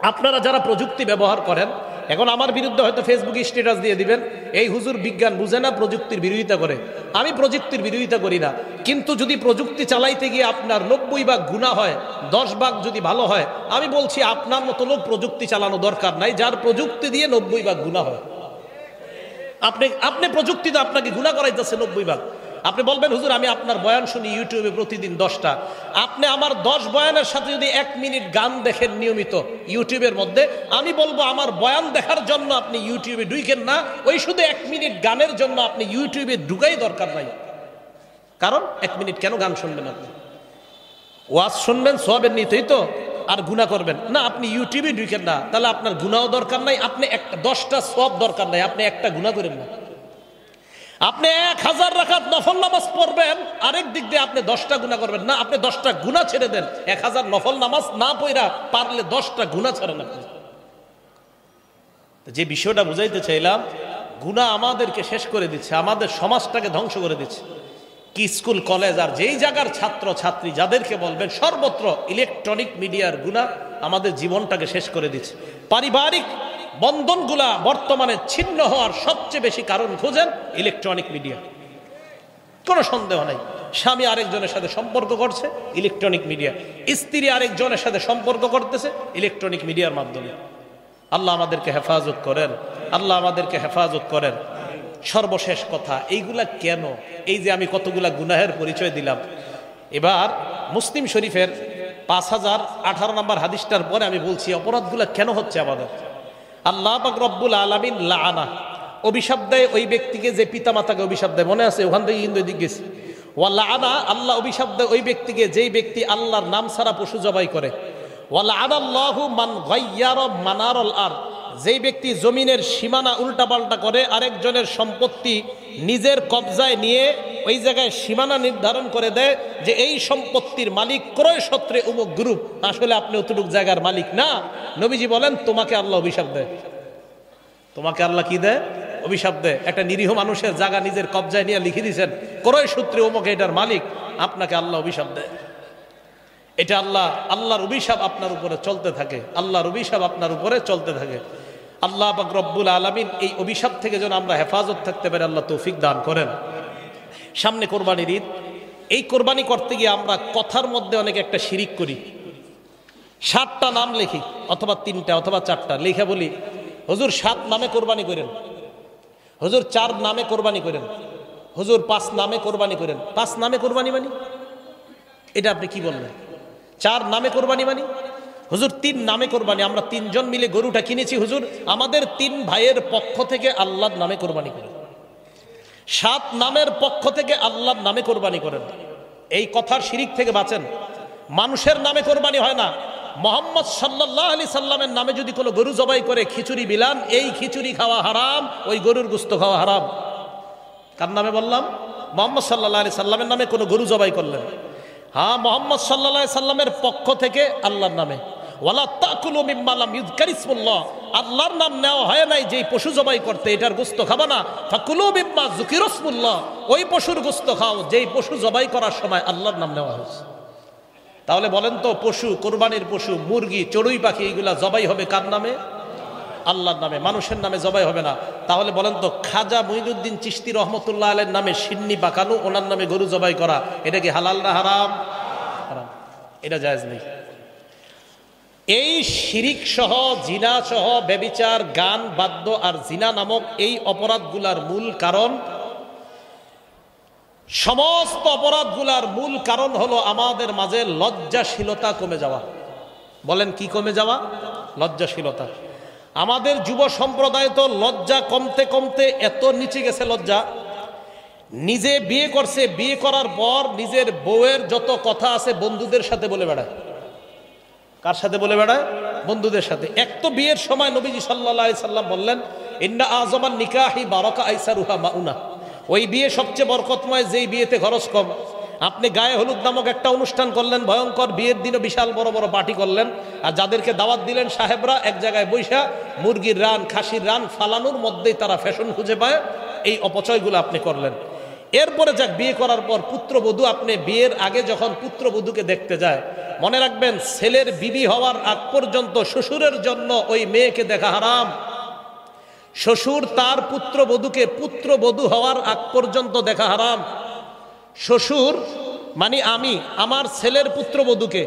A: আপনারা যারা প্রযুক্তি ব্যবহার করেন, এখন আমার বিরুদ্ধে হয়তো ফেসবুকে স্ট্যাটাস দিয়ে দিবেন এই হুজুর বিজ্ঞান বুঝে না, প্রযুক্তির বিরোধিতা করে। আমি প্রযুক্তির বিরোধিতা করি না, কিন্তু যদি প্রযুক্তি চালাইতে গিয়ে আপনার 90 ভাগ গুনাহ হয়, 10 ভাগ যদি ভালো হয়, আমি বলছি আপনার মতো লোক প্রযুক্তি চালানো দরকার নাই, যার প্রযুক্তি দিয়ে 90 ভাগ গুনাহ হয়। আপনি প্রযুক্তিতে আপনাকে গুনাহ করাইতেছে 90 ভাগ। আপনি বলবেন হুজুর আমি আপনার বয়ান শুনি ইউটিউবে প্রতিদিন 10টা, আপনি আমার 10 বয়ানের সাথে যদি 1 মিনিট গান দেখেন নিয়মিত ইউটিউবের মধ্যে, আমি বলবো আমার বয়ান দেখার জন্য আপনি ইউটিউবে ঢুকেন না, ওই শুধু 1 মিনিট গানের জন্য আপনি ইউটিউবে ঢুকাই দরকার নাই। কারণ 1 মিনিট কেন গান শুনবেন? আপনি ওয়াজ শুনবেন সওয়াবের নিতেই তো, আর গুনাহ করবেন না, আপনি ইউটিউবে ঢুকেন না, তাহলে আপনার গুনাহও দরকার নাই, আপনি 10টা সওয়াব দরকার নাই, আপনি একটা গুনাহ করেন না। আপনি 1000 রাকাত নফল নামাজ পড়বেন, আরেক দিক দিয়ে আপনি 10টা গুনাহ করবেন না, আপনি 10টা গুনাহ ছেড়ে দেন। 1000 নফল নামাজ না পড়া পারলে 10টা গুনাহ ছাড়েন আপনি। যে বিষয়টা বুঝাইতে চাইলাম, গুনাহ আমাদেরকে শেষ করে দিচ্ছে, আমাদের সমাজটাকে ধ্বংস করে দিচ্ছে। কি স্কুল কলেজ আর যেই জায়গার ছাত্র ছাত্রী যাদেরকে বলবেন, সর্বত্র ইলেকট্রনিক মিডিয়ার গুনাহ আমাদের জীবনটাকে শেষ করে দিচ্ছে। পারিবারিক বন্ধনগুলা বর্তমানে ছিন্ন হওয়ার সবচেয়ে বেশি কারণ খুঁজেন ইলেকট্রনিক মিডিয়া, কোনো সন্দেহ নাই। স্বামী আরেকজনের সাথে সম্পর্ক করছে ইলেকট্রনিক মিডিয়া, স্ত্রী আরেকজনের সাথে সম্পর্ক করতেছে ইলেকট্রনিক মিডিয়ার মাধ্যমে। আল্লাহ আমাদেরকে হেফাজত করেন, আল্লাহ আমাদেরকে হেফাজত করেন। সর্বশেষ কথা, এইগুলা কেন? এই যে আমি কতগুলা গুনাহের পরিচয় দিলাম, এবার মুসলিম শরীফের 5018 নম্বর হাদিসটার পরে আমি বলছি অপরাধগুলা কেন হচ্ছে আমাদের। আল্লাহ পাক রব্বুল আলামিন লাআনা, অভিশাপ দেয় ওই ব্যক্তিকে যে পিতামাতাকে অভিশাপ দেয়, মনে আছে? ওখান থেকে কিন্তু দিক গেছি। ওয়া লাআনা, আল্লাহ অভিশাপ দেয় ওই ব্যক্তিকে যেই ব্যক্তি আল্লাহর নাম ছাড়া পশু জবাই করে। ওয়া লাআনাল্লাহু মান গায়্যারা মানারাল আরদ, যেই ব্যক্তি জমিনের সীমানা উল্টাপাল্টা করে, আরেকজনের সম্পত্তি নিজের কবজায় নিয়ে ওই জায়গায় সীমানা নির্ধারণ করে দেয় যে এই সম্পত্তির মালিক ক্রয় সূত্রে অমুক গ্রুপ, আসলে আপনি অতটুক জায়গার মালিক না। নবীজি বলেন তোমাকে আল্লাহ অভিশাপ দেয়। তোমাকে আল্লাহ কি দেয়? অভিশাপ দেয়। একটা নিরীহ মানুষের জায়গা নিজের কবজায় নিয়ে লিখে দিয়েছেন ক্রয় সূত্রে অমুক এটার মালিক, আপনাকে আল্লাহ অভিশাপ দেয়। এটা আল্লাহর অভিশাপ আপনার উপরে চলতে থাকে, আল্লাহর অভিশাপ আপনার উপরে চলতে থাকে। আল্লাহ পাক রব্বুল আলামিন এই অভিশাপ থেকে যেন আমরা হেফাজত থাকতে পারি, আল্লাহ তৌফিক দান করেন। সামনে কোরবানির ঈদ, এই কোরবানি করতে গিয়ে আমরা কথার মধ্যে অনেকে একটা শিরিক করি। 7টা নাম লিখি, অথবা 3টা অথবা 4টা লিখে বলি হুজুর 7 নামে কোরবানি করেন, হুজুর 4 নামে কোরবানি করেন, হুজুর 5 নামে কোরবানি করেন। 5 নামে কোরবানি মানি, এটা আপনি কি বললেন? 4 নামে কোরবানি মানি, হুজুর 3 নামে কোরবানি, আমরা 3 জন মিলে গরুটা কিনেছি, হুজুর আমাদের 3 ভাইয়ের পক্ষ থেকে আল্লাহর নামে কোরবানি করেন। 7 নামের পক্ষ থেকে আল্লাহর নামে কোরবানি করেন। এই কথার শিরিক থেকে বাঁচেন। মানুষের নামে কোরবানি হয় না। মুহাম্মদ সাল্লাল্লাহু আলাইহি সাল্লামের নামে যদি কোনো গরু জবাই করে খিচুড়ি বিলান, এই খিচুড়ি খাওয়া হারাম, ওই গরুর গোশত খাওয়া হারাম। কার নামে বললাম? মুহাম্মদ সাল্লাল্লাহু আলাইহি সাল্লামের নামে কোনো গরু জবাই করলেন, হ্যাঁ মুহাম্মদ সাল্লাল্লাহু আলাইহি সাল্লামের পক্ষ থেকে আল্লাহর নামে। ওয়ালা তাকুলু মিম্মা লাম ইযকার ইসমুল্লাহ, আল্লাহর নাম নেওয়া হয় নাই যেই পশু জবাই করতে, এটার গোশত খাবা না। ফাকুলু মিম্মা যুকিরা ইসমুল্লাহ, ওই পশুর গোশত খাও যেই পশু জবাই করার সময় আল্লাহর নাম নেওয়া হয়েছে। তাহলে বলেন তো, পশু, কোরবানির পশু, মুরগি, চড়ুই পাখি, এইগুলা জবাই হবে কার নামে? আল্লাহর নামে, মানুষের নামে জবাই হবে না। তাহলে বলেন তো, খাজা মুঈনুদ্দিন চিশতি রহমতুল্লাহ আলাইহির নামে সিন্নি বাঁকানো, ওনার নামে গরু জবাই করা, এটা কি হালাল না হারাম? হারাম, এটা জায়েজ নেই। এই শিরিক সহ, জিনা সহ, ব্যভিচার, গান বাদ্য আর জিনা নামক এই অপরাধগুলার মূল কারণ, সমস্ত অপরাধগুলার মূল কারণ হলো আমাদের মাঝে লজ্জাশীলতা কমে যাওয়া। বলেন কি কমে যাওয়া? লজ্জাশীলতা। আমাদের যুব সম্প্রদায় তো লজ্জা কমতে কমতে এত নিচে গেছে, লজ্জা, নিজে বিয়ে করছে, বিয়ে করার পর নিজের বউয়ের যত কথা আছে বন্ধুদের সাথে বলে বেড়ায়। কার সাথে বলে বেড়ায়? বন্ধুদের সাথে। এক তো বিয়ের সময় নবীজি সাল্লাল্লাহু আলাইহি সাল্লাম বললেন, ইন্না আযমান নিকাহি বারাকা আইসারুহা মাউনা, ওই বিয়ে সবচেয়ে বরকতময় যেই বিয়েতে খরচ কম। আপনি গায়ে হলুদ নামক একটা অনুষ্ঠান করলেন, ভয়ঙ্কর, বিয়ের দিনও বিশাল বড় বড় পার্টি করলেন, আর যাদেরকে দাওয়াত দিলেন সাহেবরা এক জায়গায় বৈশা মুরগির রান, খাসির রান ফালানোর মধ্যেই তারা ফ্যাশন খুঁজে পায়, এই অপচয়গুলো আপনি করলেন। এরপরে যাক, বিয়ে করার পর পুত্রবধূ, আপনি বিয়ের আগে যখন পুত্রবধূকে দেখতে যায়, মনে রাখবেন ছেলের বিবি হওয়ার আগ পর্যন্ত শ্বশুরের জন্য ওই মেয়েকে দেখা হারাম। শ্বশুর তার পুত্রবধূকে পুত্রবধূ হওয়ার আগ পর্যন্ত দেখা হারাম। শ্বশুর মানে আমি আমার ছেলের পুত্রবধূকে,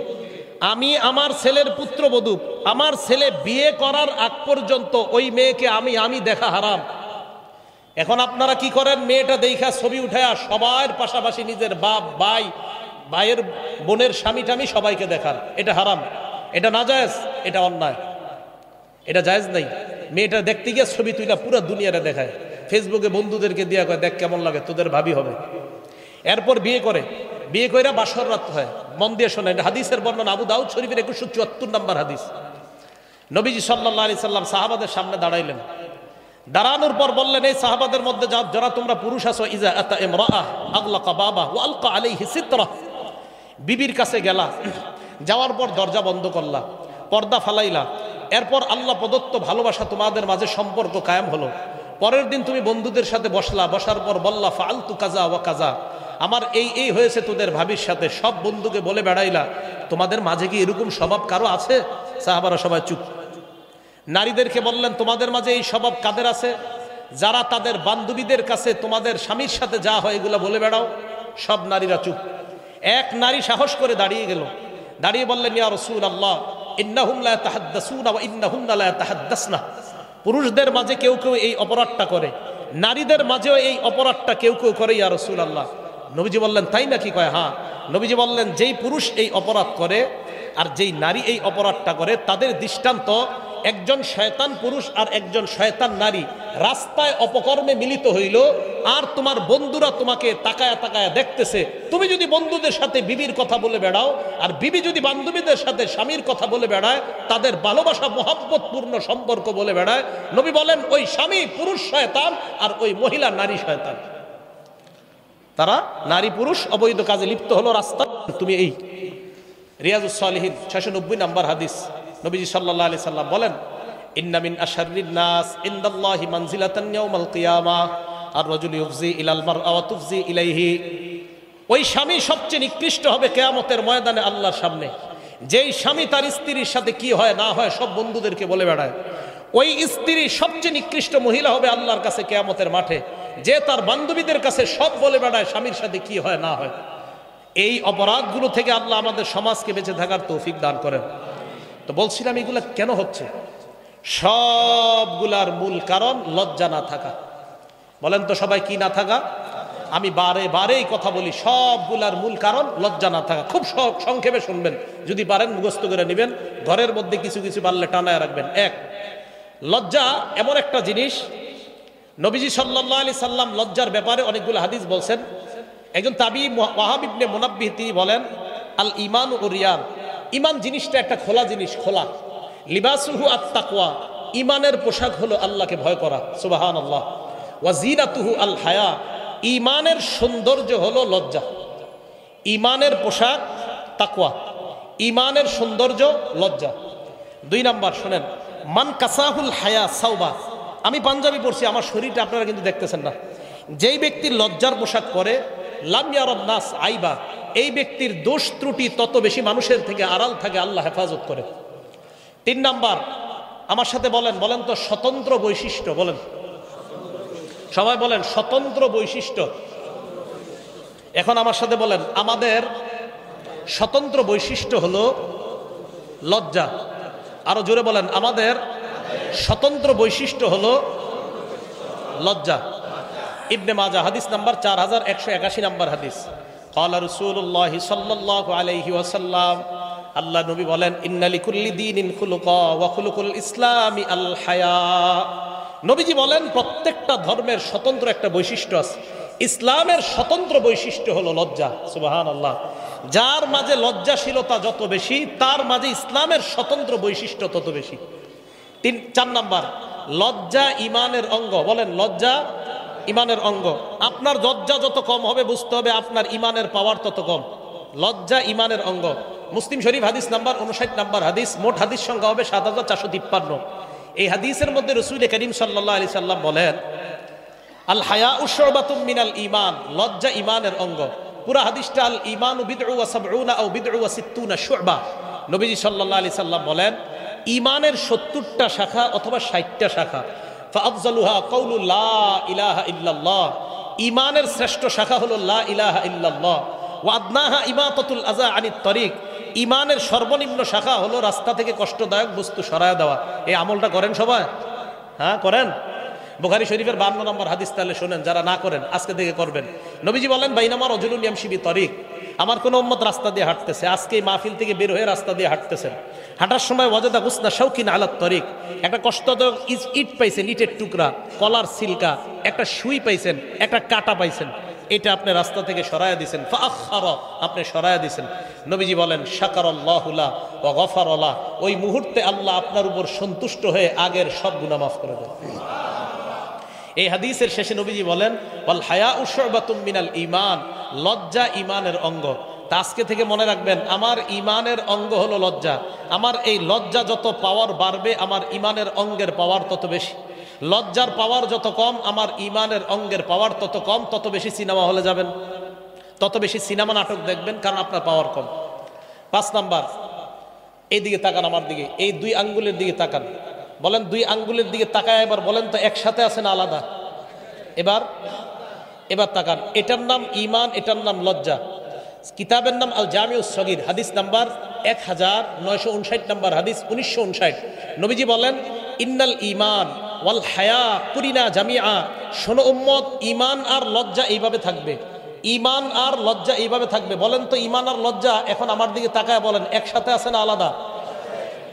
A: আমি আমার ছেলের পুত্রবধূ, আমার ছেলে বিয়ে করার আগ পর্যন্ত ওই মেয়েকে আমি দেখা হারাম। এখন আপনারা কি করেন? মেয়েটা দেখা ছবি উঠায়া সবার পাশাপাশি নিজের বাপ, ভাই, ভাইয়ের বোনের স্বামী টামি সবাইকে দেখান। এটা হারাম, এটা নাজায়েজ, এটা অন্যায়, এটা জায়েজ নাই। মেয়েটা দেখতে গিয়ে ছবি তুইলা পুরো দুনিয়ারে দেখায়, ফেসবুকে বন্ধুদেরকে দিয়া কয়, দেখ কেমন লাগে, তোদের ভাবি হবে। এরপর বিয়ে করে, বিয়ে কইরা বাসর রাত হয়। মন দিয়ে শোনেন, এটা হাদিসের বর্ণনা, আবু দাউদ শরীফের 2174 নম্বর হাদিস। নবীজি সাল্লাল্লাহু আলাইহি সাল্লাম সাহাবাদের সামনে দাঁড়াইলেন। দাঁড়ানোর পর বললেন, এই সাহাবাদের মধ্যে যারা তোমরা পুরুষ আছো, ইজা আতা ইমরাআহ আগলাকা বাবা ওয়া আলকা আলাইহি সিতরা, বিবির কাছে গেলা, যাওয়ার পর দরজা বন্ধ করলা, পর্দা ফালাইলা, এরপর আল্লাহ প্রদত্ত ভালোবাসা তোমাদের মাঝে সম্পর্ক কায়েম হলো। পরের দিন তুমি বন্ধুদের সাথে বসলা, বসার পর বললা ফাআলতু কাজা ওয়া কাজা, আমার এই হয়েছে তোদের ভাবির সাথে। সব বন্ধুকে বলে বেড়াইলা। তোমাদের মাঝে কি এরকম স্বভাব কারো আছে? সাহাবারা সবাই চুপ। নারীদেরকে বললেন, তোমাদের মাঝে এই স্বভাব কাদের আছে? যারা তাদের বান্ধবীদের কাছে তোমাদের স্বামীর সাথে যা হয় এগুলো বলে বেড়াও। সব নারীরা চুপ। এক নারী সাহস করে দাঁড়িয়ে গেল, দাঁড়িয়ে বললেন, ইয়া রাসূলুল্লাহ, ইন্নাহুম লা ইয়াতাহাদ্দাসুনা ওয়া ইন্নাহুন্না লা ইয়াতাহাদ্দাসনা, পুরুষদের মাঝে কেউ কেউ এই অপরাধটা করে, নারীদের মাঝেও এই অপরাধটা কেউ কেউ করে ইয়া রাসূলুল্লাহ। নবীজি বললেন, তাই নাকি? কয় হ্যাঁ। নবীজি বললেন, যেই পুরুষ এই অপরাধ করে আর যেই নারী এই অপরাধটা করে, তাদের দৃষ্টান্ত একজন শয়তান পুরুষ আর একজন শয়তান নারী রাস্তায় অপকর্মে মিলিত হইল, আর তোমার বন্ধুরা তোমাকে তাকায়া তাকায়া দেখতেছে। তুমি যদি বন্ধুদের সাথে বিবির কথা বলে বেড়াও, আর বিবি যদি বান্ধবীদের সাথে স্বামীর কথা বলে বেড়ায়, তাদের ভালোবাসা মহব্বতপূর্ণ সম্পর্ক বলে বেড়ায়, নবী বলেন ওই স্বামী পুরুষ শয়তান আর ওই মহিলা নারী শয়তান। তারা নারী পুরুষ অবৈধ কাজে লিপ্ত হলো রাস্তা। তুমি এই রিয়াজুস সালিহিন 690 নম্বর হাদিস, নবীজি সাল্লাল্লাহু আলাইহি সাল্লাম বলেন, ইন্না মিন আশাররিন নাস ইনদাল্লাহি মানজিলাতান ইয়াউমাল কিয়ামাহ আর রাজুলু ইউফজি ইলাল মারআ ওয়া তুফজি ইলাইহি, ওই স্বামী সবচেয়ে নিকৃষ্ট হবে কিয়ামতের ময়দানে আল্লাহর সামনে, যেই স্বামী তার স্ত্রীর সাথে কি হয় না হয় সব বন্ধুদেরকে বলে বেড়ায়। ওই স্ত্রী সবচেয়ে নিকৃষ্ট মহিলা হবে আল্লাহর কাছে কিয়ামতের মাঠে, যে তার বান্ধবীদের কাছে সব বলে বেড়ায় স্বামীর সাথে কি হয় না হয়। এই অপরাধগুলো থেকে আল্লাহ আমাদের সমাজকে বেঁচে থাকার তৌফিক দান করেন। তো বলছিলাম এগুলা কেন হচ্ছে? সবগুলার মূল কারণ লজ্জা না থাকা। বলেন তো সবাই, কি না থাকা? আমি বারে বারে এই কথা বলি, সবগুলার মূল কারণ লজ্জা না থাকা। খুব সংক্ষেপে শুনবেন, যদি পারেন মুখস্থ করে নেবেন, ঘরের মধ্যে কিছু কিছু পারলে টানায় রাখবেন। এক, লজ্জা এমন একটা জিনিস, নবীজি সাল্লাল্লাহু আলাইহি সাল্লাম লজ্জার ব্যাপারে অনেকগুলো হাদিস বলছেন। একজন তাবী ওয়াহাব ইবনে মুনাব্বিহ তিনি বলেন, আল ঈমান ও রিয়ান, ঈমান জিনিসটা একটা খোলা জিনিস, খোলা। লিবাসুহু আত-তাকওয়া, ঈমানের পোশাক হলো আল্লাহকে ভয় করা, সুবহানাল্লাহ। ওয়া জিনাতুহু আল হায়া, ঈমানের সৌন্দর্য হলো লজ্জা। ঈমানের পোশাক তাকওয়া, ঈমানের সৌন্দর্য লজ্জা। দুই নাম্বার শুনেন, মান কাসাহুল হায়া সাওবা, আমি পাঞ্জাবি পরছি, আমার শরীরটা আপনারা কিন্তু দেখতেছেন না। যেই ব্যক্তির লজ্জার পোশাক পরে, লাম ইয়ারান নাস আইবা, এই ব্যক্তির দোষ ত্রুটি তত বেশি মানুষের থেকে আড়াল থাকে, আল্লাহ হেফাজত করে। তিন নাম্বার, আমার সাথে বলেন, বলেন তো স্বতন্ত্র বৈশিষ্ট্য, বলেন সবাই বলেন স্বতন্ত্র বৈশিষ্ট্য। এখন আমার সাথে বলেন, আমাদের স্বতন্ত্র বৈশিষ্ট্য হলো লজ্জা। আরো জোরে বলেন, আমাদের স্বতন্ত্র বৈশিষ্ট্য হলো লজ্জা। ইবনে মাজাহ হাদিস নাম্বার 4181 নাম্বার হাদিস। ক্বালা রাসূলুল্লাহ সাল্লাল্লাহু আলাইহি ওয়াসাল্লাম, আল্লাহ নবী বলেন, ইন্না লিকুল্লি দীনিন খুলুকা ওয়া খুলুকুল ইসলামি আল হায়া। নবীজি বলেন, প্রত্যেকটা ধর্মের স্বতন্ত্র একটা বৈশিষ্ট্য আছে। ইসলামের স্বতন্ত্র বৈশিষ্ট্য হলো লজ্জা। সুবহানাল্লাহ। যার মাঝে লজ্জাশীলতা যত বেশি, তার মাঝে ইসলামের স্বতন্ত্র বৈশিষ্ট্য তত বেশি। 4 নাম্বার, লজ্জা ঈমানের অঙ্গ। বলেন, লজ্জা ঈমানের অঙ্গ। আপনার লজ্জা যত কম হবে, বুঝতে হবে আপনার ঈমানের পাওয়ার তত কম। লজ্জা ঈমানের অঙ্গ। মুসলিম শরীফ হাদিস নাম্বার 59 নাম্বার হাদিস। মোট হাদিস সংখ্যা হবে 7453। এই হাদিসের মধ্যে রাসূল করিম সাল্লাল্লাহু আলাইহি সাল্লাম বলেন, আল হায়াউ শুবাতুম মিনাল ঈমান, লজ্জা ঈমানের অঙ্গ। পুরা হাদিসটা আল ঈমানু বিদউ ওয়া সাবউনা আও বিদউ ওয়া সিত্তুনা শুবা। নবীজি সাল্লাল্লাহু আলাইহি সাল্লাম বলেন, ঈমানের 70টা শাখা অথবা 60টা শাখা। ফাআফজালুহা কাউলু লা ইলাহা ইল্লাল্লাহ, ঈমানের শ্রেষ্ঠ শাখা হলো লা ইলাহা ইল্লাল্লাহ। ওয়া আদনাহা ইমাতাতুল আযা আনিত তরিক, ঈমানের সর্বনিম্ন শাখা হলো রাস্তা থেকে কষ্টদায়ক বস্তু সরায় দেওয়া। এই আমলটা করেন সবাই? হ্যাঁ, করেন। বুখারী শরীফের 52 নম্বর হাদিস, তাহলে শোনেন, যারা না করেন আজকে থেকে করবেন। নবীজি বলেন, বাইনামা রাজুলুন ইয়ামশি বিতরিক, আমার কোন উম্মত রাস্তা দিয়ে হাঁটতেছে, আজকে এই মাহফিল থেকে বের হয়ে রাস্তা দিয়ে হাঁটতেছেন। হাঁটার সময় ওয়াজাদা গুসনা শাওকিন আলাত তরিক, একটা কষ্টদায়ক ইট পাইছেন, ইটের টুকরা, কলার সিলকা, একটা সুই পাইছেন, একটা কাটা পাইছেন, এটা আপনি রাস্তা থেকে সরায়া দিয়েছেন। ফাআখারা, আপনি সরায়া দিয়েছেন। নবীজি বলেন, শাকারাল্লাহু লা ওয়া গফারা লা, ওই মুহূর্তে আল্লাহ আপনার উপর সন্তুষ্ট হয়ে আগের সব গুনাহ মাফ করে দেন। এই হাদিসের শেষে নবীজি বলেন, ওয়াল হায়াউ শুবাতুম মিনাল ঈমান, লজ্জা ঈমানের অঙ্গ। তা আজকে থেকে মনে রাখবেন, আমার ঈমানের অঙ্গ হলো লজ্জা। আমার এই লজ্জা যত পাওয়ার বাড়বে, আমার ঈমানের অঙ্গের পাওয়ার তত বেশি। লজ্জার পাওয়ার যত কম, আমার ঈমানের অঙ্গের পাওয়ার তত কম। তত বেশি সিনেমা হলে যাবেন, তত বেশি সিনেমা নাটক দেখবেন, কারণ আপনার পাওয়ার কম। 5 নাম্বার, এইদিকে তাকান, আমার দিকে, এই 2 আঙ্গুলের দিকে তাকান। বলেন, 2 আঙ্গুলের দিকে তাকায় এবার বলেন তো, একসাথে আছে না আলাদা? এবার তাকান। এটার নাম ঈমান, এটার নাম লজ্জা। কিতাবের নাম আল জামিউস সগীর, হাদিস নাম্বার 1959 নাম্বার হাদিস, 1959। নবীজি বলেন, ইন্নাল ঈমান ওয়াল হায়া কুরিনা জামিআ, শোনো উম্মত, ঈমান আর লজ্জা এইভাবে থাকবে, ঈমান আর লজ্জা এইভাবে থাকবে। বলেন তো, ঈমান আর লজ্জা এখন আমার দিকে তাকায় বলেন, একসাথে আছে না আলাদা?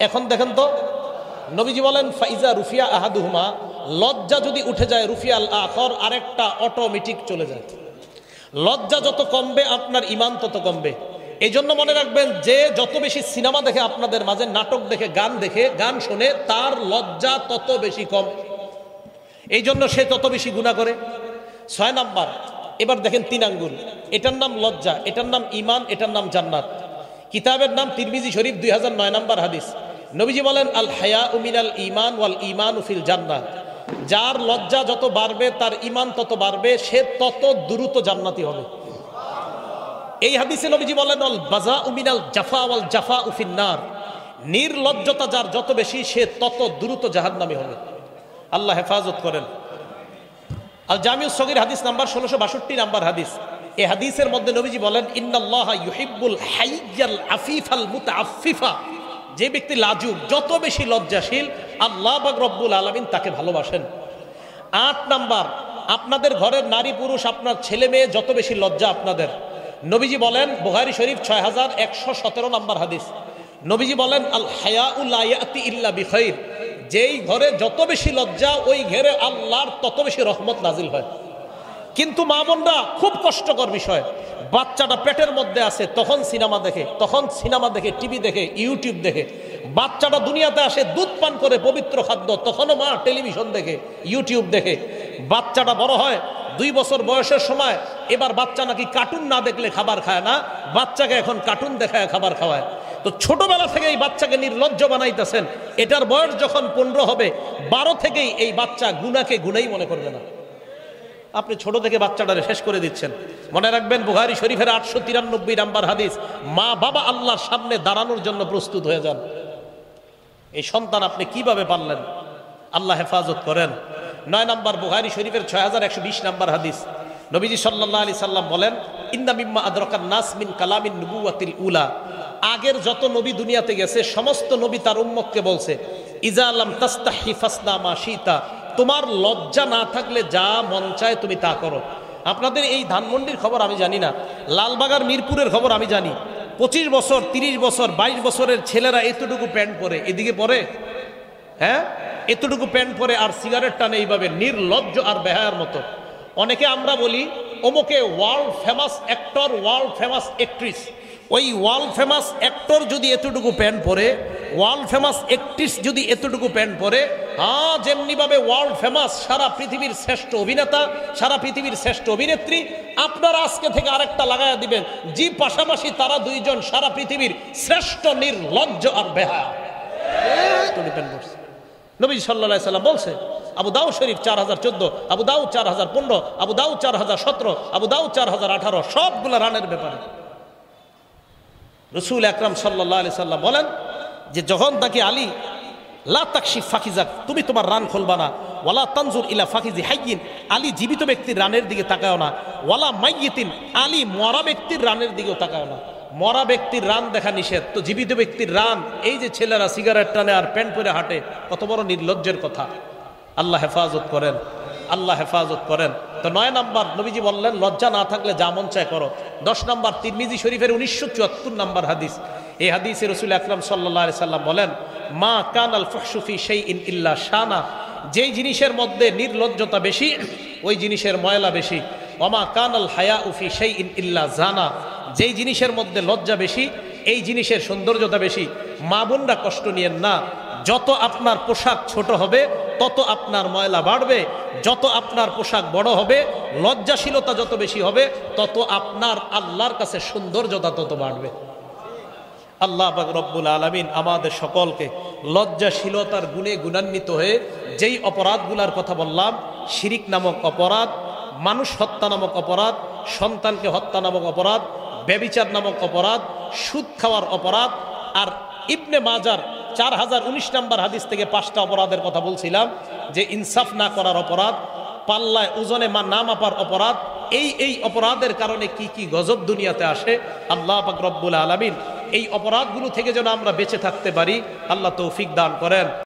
A: এখন দেখেন তো, নবীজি বলেন, ফাইজা রুফিয়া আহাদুহুমা, লজ্জা যদি উঠে যায়, রুফিয়াল আখর, আরেকটা অটোমেটিক চলে যায়। লজ্জা যত কমবে, আপনার ঈমান তত কমবে। এই জন্য মনে রাখবেন, যে যত বেশি সিনেমা দেখে আপনাদের মাঝে, নাটক দেখে, গান শোনে, তার লজ্জা তত বেশি কম। এই জন্য সে তত বেশি গুনাহ করে। 6 নাম্বার, এবার দেখেন 3 আঙ্গুল, এটার নাম লজ্জা, এটার নাম ঈমান, এটার নাম জান্নাত। কিতাবের নাম তিরমিজি শরীফ, 2009 নাম্বার হাদিস। নবীজি বলেন, আল হায়াউ মিনাল ঈমান ওয়াল ঈমানু ফিল জান্নাহ, যার লজ্জা যত বাড়বে, তার ঈমান তত বাড়বে, সে তত দ্রুত জান্নাতি হবে। এই হাদিসে নবীজি বলেন, আল বাযাউ মিনাল জাফা ওয়াল জাফাউ ফিন নার, নির্লজ্জতা যার যত বেশি, সে তত দ্রুত জাহান্নামী হবে। আল্লাহ হেফাজত করেন। আল জামিউস সগীর হাদিস নাম্বার 1662 নাম্বার হাদিস। এই হাদিসের মধ্যে নবীজি বলেন, ইন্নাল্লাহা ইউহিব্বুল হাইয়াল আফিফাল মুতাআফফিফা, যে ব্যক্তি লাজুক, যত বেশি লজ্জাশীল, আল্লাহ পাক রব্বুল আলামিন তাকে ভালোবাসেন। 8 নাম্বার, আপনাদের ঘরের নারী পুরুষ, আপনার ছেলে মেয়ে যত বেশি লজ্জা আপনাদের, নবীজি বলেন, বুখারী শরীফ 6117 নাম্বার হাদিস। নবীজি বলেন, আল হায়াউ লা ইয়াতি ইল্লা বিখাইর, যেই ঘরে যত বেশি লজ্জা, ওই ঘরে আল্লাহর তত বেশি রহমত নাজিল হয়। কিন্তু মা বোনরা, খুব কষ্টকর বিষয়, বাচ্চাটা পেটের মধ্যে আছে, তখন সিনেমা দেখে, টিভি দেখে, ইউটিউব দেখে। বাচ্চাটা দুনিয়াতে আসে, দুধ পান করে, পবিত্র খাদ্য, তখনও মা টেলিভিশন দেখে, ইউটিউব দেখে। বাচ্চাটা বড় হয়, 2 বছর বয়সের সময়, এবার বাচ্চা নাকি কার্টুন না দেখলে খাবার খায় না, বাচ্চাকে এখন কার্টুন দেখায় খাবার খাওয়ায়। তো ছোটবেলা থেকে এই বাচ্চাকে নির্লজ্জ বানাইতেছেন। এটার বয়স যখন 15 হবে, 12 থেকেই এই বাচ্চা গুনাহকে গুনাহই মনে করবে না। আপনি ছোট থেকে বাচ্চাটারে শেষ করে দিচ্ছেন। মনে রাখবেন, বুখারী শরীফের 893 নাম্বার হাদিস, মা বাবা আল্লাহর সামনে দাঁড়ানোর জন্য প্রস্তুত হয়ে যান। এই সন্তান আপনি কিভাবে পারলেন? আল্লাহ হেফাজত করেন। 9 নম্বর বুখারী শরীফের 6120 নম্বর হাদিস, নবীজি সাল্লাল্লাহু আলাইহি সাল্লাম বলেন, ইন্না মিম্মা আদরাকান নাস মিন কালামিন নুবুওয়াতিল উলা, আগের যত নবী দুনিয়াতে গেছে সমস্ত নবী তার উম্মতকে বলছে, ইজা লাম তাস্তাহি ফাসনা মা শিতা, তোমার লজ্জা না থাকলে যা মন চায় তুমি তা করো। আপনাদের এই ধানমন্ডির খবর আমি জানি না, লালবাগার মিরপুরের খবর আমি জানি। 25 বছর 30 বছর 22 বছরের ছেলেরা এতটুকু প্যান্ট পরে এদিকে পরে, হ্যাঁ, এতটুকু প্যান্ট পরে আর সিগারেট টানে এইভাবে নির্লজ্জ আর বেহায়ার মতো। অনেকে আমরা বলি অমুকে world famous actor, world famous actress. ওই ওয়ার্ল্ড ফেমাস অ্যাক্টর যদি এতটুকু প্যান্ট পরে, ওয়ার্ল্ড ফেমাস অ্যাক্ট্রেস যদি এতটুকু প্যান্ট পরে, হ্যাঁ, যেমনিভাবে ওয়ার্ল্ড ফেমাস সারা পৃথিবীর শ্রেষ্ঠ অভিনেতা, সারা পৃথিবীর শ্রেষ্ঠ অভিনেত্রী, আপনারা আজকে থেকে আরেকটা লাগাইয়া দিবেন, জি পাশাপাশি তারা দুইজন সারা পৃথিবীর শ্রেষ্ঠ নির্লজ্জ আর বেহায়া। নবী সাল্লাল্লাহু আলাইহি সাল্লাম বলছে, আবু দাউদ শরীফ 4014, আবু দাউদ 4015, আবু দাউদ 4017, আবু দাউদ 4018, সবগুলো রানের ব্যাপারে। রাসূল আকরাম সাল্লাল্লাহু আলাইহি সাল্লাম বলেন যে যখন তাকে আলী, লা তাকশিফ ফাকিজাক, তুমি তোমার রান খুলবা না, ওয়ালা তানজুর ইলা ফাকিজি হাইয়িন, আলী জীবিত ব্যক্তির রানের দিকে তাকাও না, ওয়ালা মাইয়িতিন, আলী মরা ব্যক্তির রানের দিকেও তাকাও না। মরা ব্যক্তির রান দেখা নিষেধ, তো জীবিত ব্যক্তির রান, এই যে ছেলেরা সিগারেট টানে আর প্যান্ট পরে হাঁটে, কত বড় নির্লজ্জের কথা। আল্লাহ হেফাজত করেন, আল্লাহ হেফাজত করেন। তো 9 নম্বর নবীজি বললেন, লজ্জা না থাকলে যা মন চায় করো। 10 নম্বর তিরমিজি শরীফের 1974 নম্বর হাদিস, এই হাদিসে রাসূল আকরাম সাল্লাল্লাহু আলাইহি সাল্লাম বলেন, মা কানাল ফুহশু ফি শাইইন ইল্লা শানা, যেই জিনিসের মধ্যে নির্লজ্জতা বেশি ওই জিনিসের ময়লা বেশি। ওমা কানাল হায়াউ ফি শাইইন ইল্লা জানা, যেই জিনিসের মধ্যে লজ্জা বেশি এই জিনিসের সৌন্দর্যতা বেশি। মা বোনরা কষ্ট নিয়েন না, যত আপনার পোশাক ছোট হবে তত আপনার ময়লা বাড়বে, যত আপনার পোশাক বড় হবে, লজ্জাশীলতা যত বেশি হবে, তত আপনার আল্লাহর কাছে সৌন্দর্যতা তত বাড়বে। আল্লাহ পাক রব্বুল আলামিন আমাদের সকলকে লজ্জাশীলতার গুণে গুণান্বিত হয়ে যেই অপরাধগুলার কথা বললাম, শিরিক নামক অপরাধ, মানুষ হত্যা নামক অপরাধ, সন্তানকে হত্যা নামক অপরাধ, ব্যভিচার নামক অপরাধ, সুদ খাওয়ার অপরাধ, আর ইবনে মাজার 4019 নম্বর হাদিস থেকে 5টা অপরাধের কথা বলছিলাম, যে ইনসাফ না করার অপরাধ, পাল্লায় ওজনে না মাপার অপরাধ, এই অপরাধের কারণে কি কি গজব দুনিয়াতে আসে। আল্লাহ পাক রব্বুল আলামিন এই অপরাধগুলো থেকে যেন আমরা বেঁচে থাকতে পারি, আল্লাহ তৌফিক দান করেন।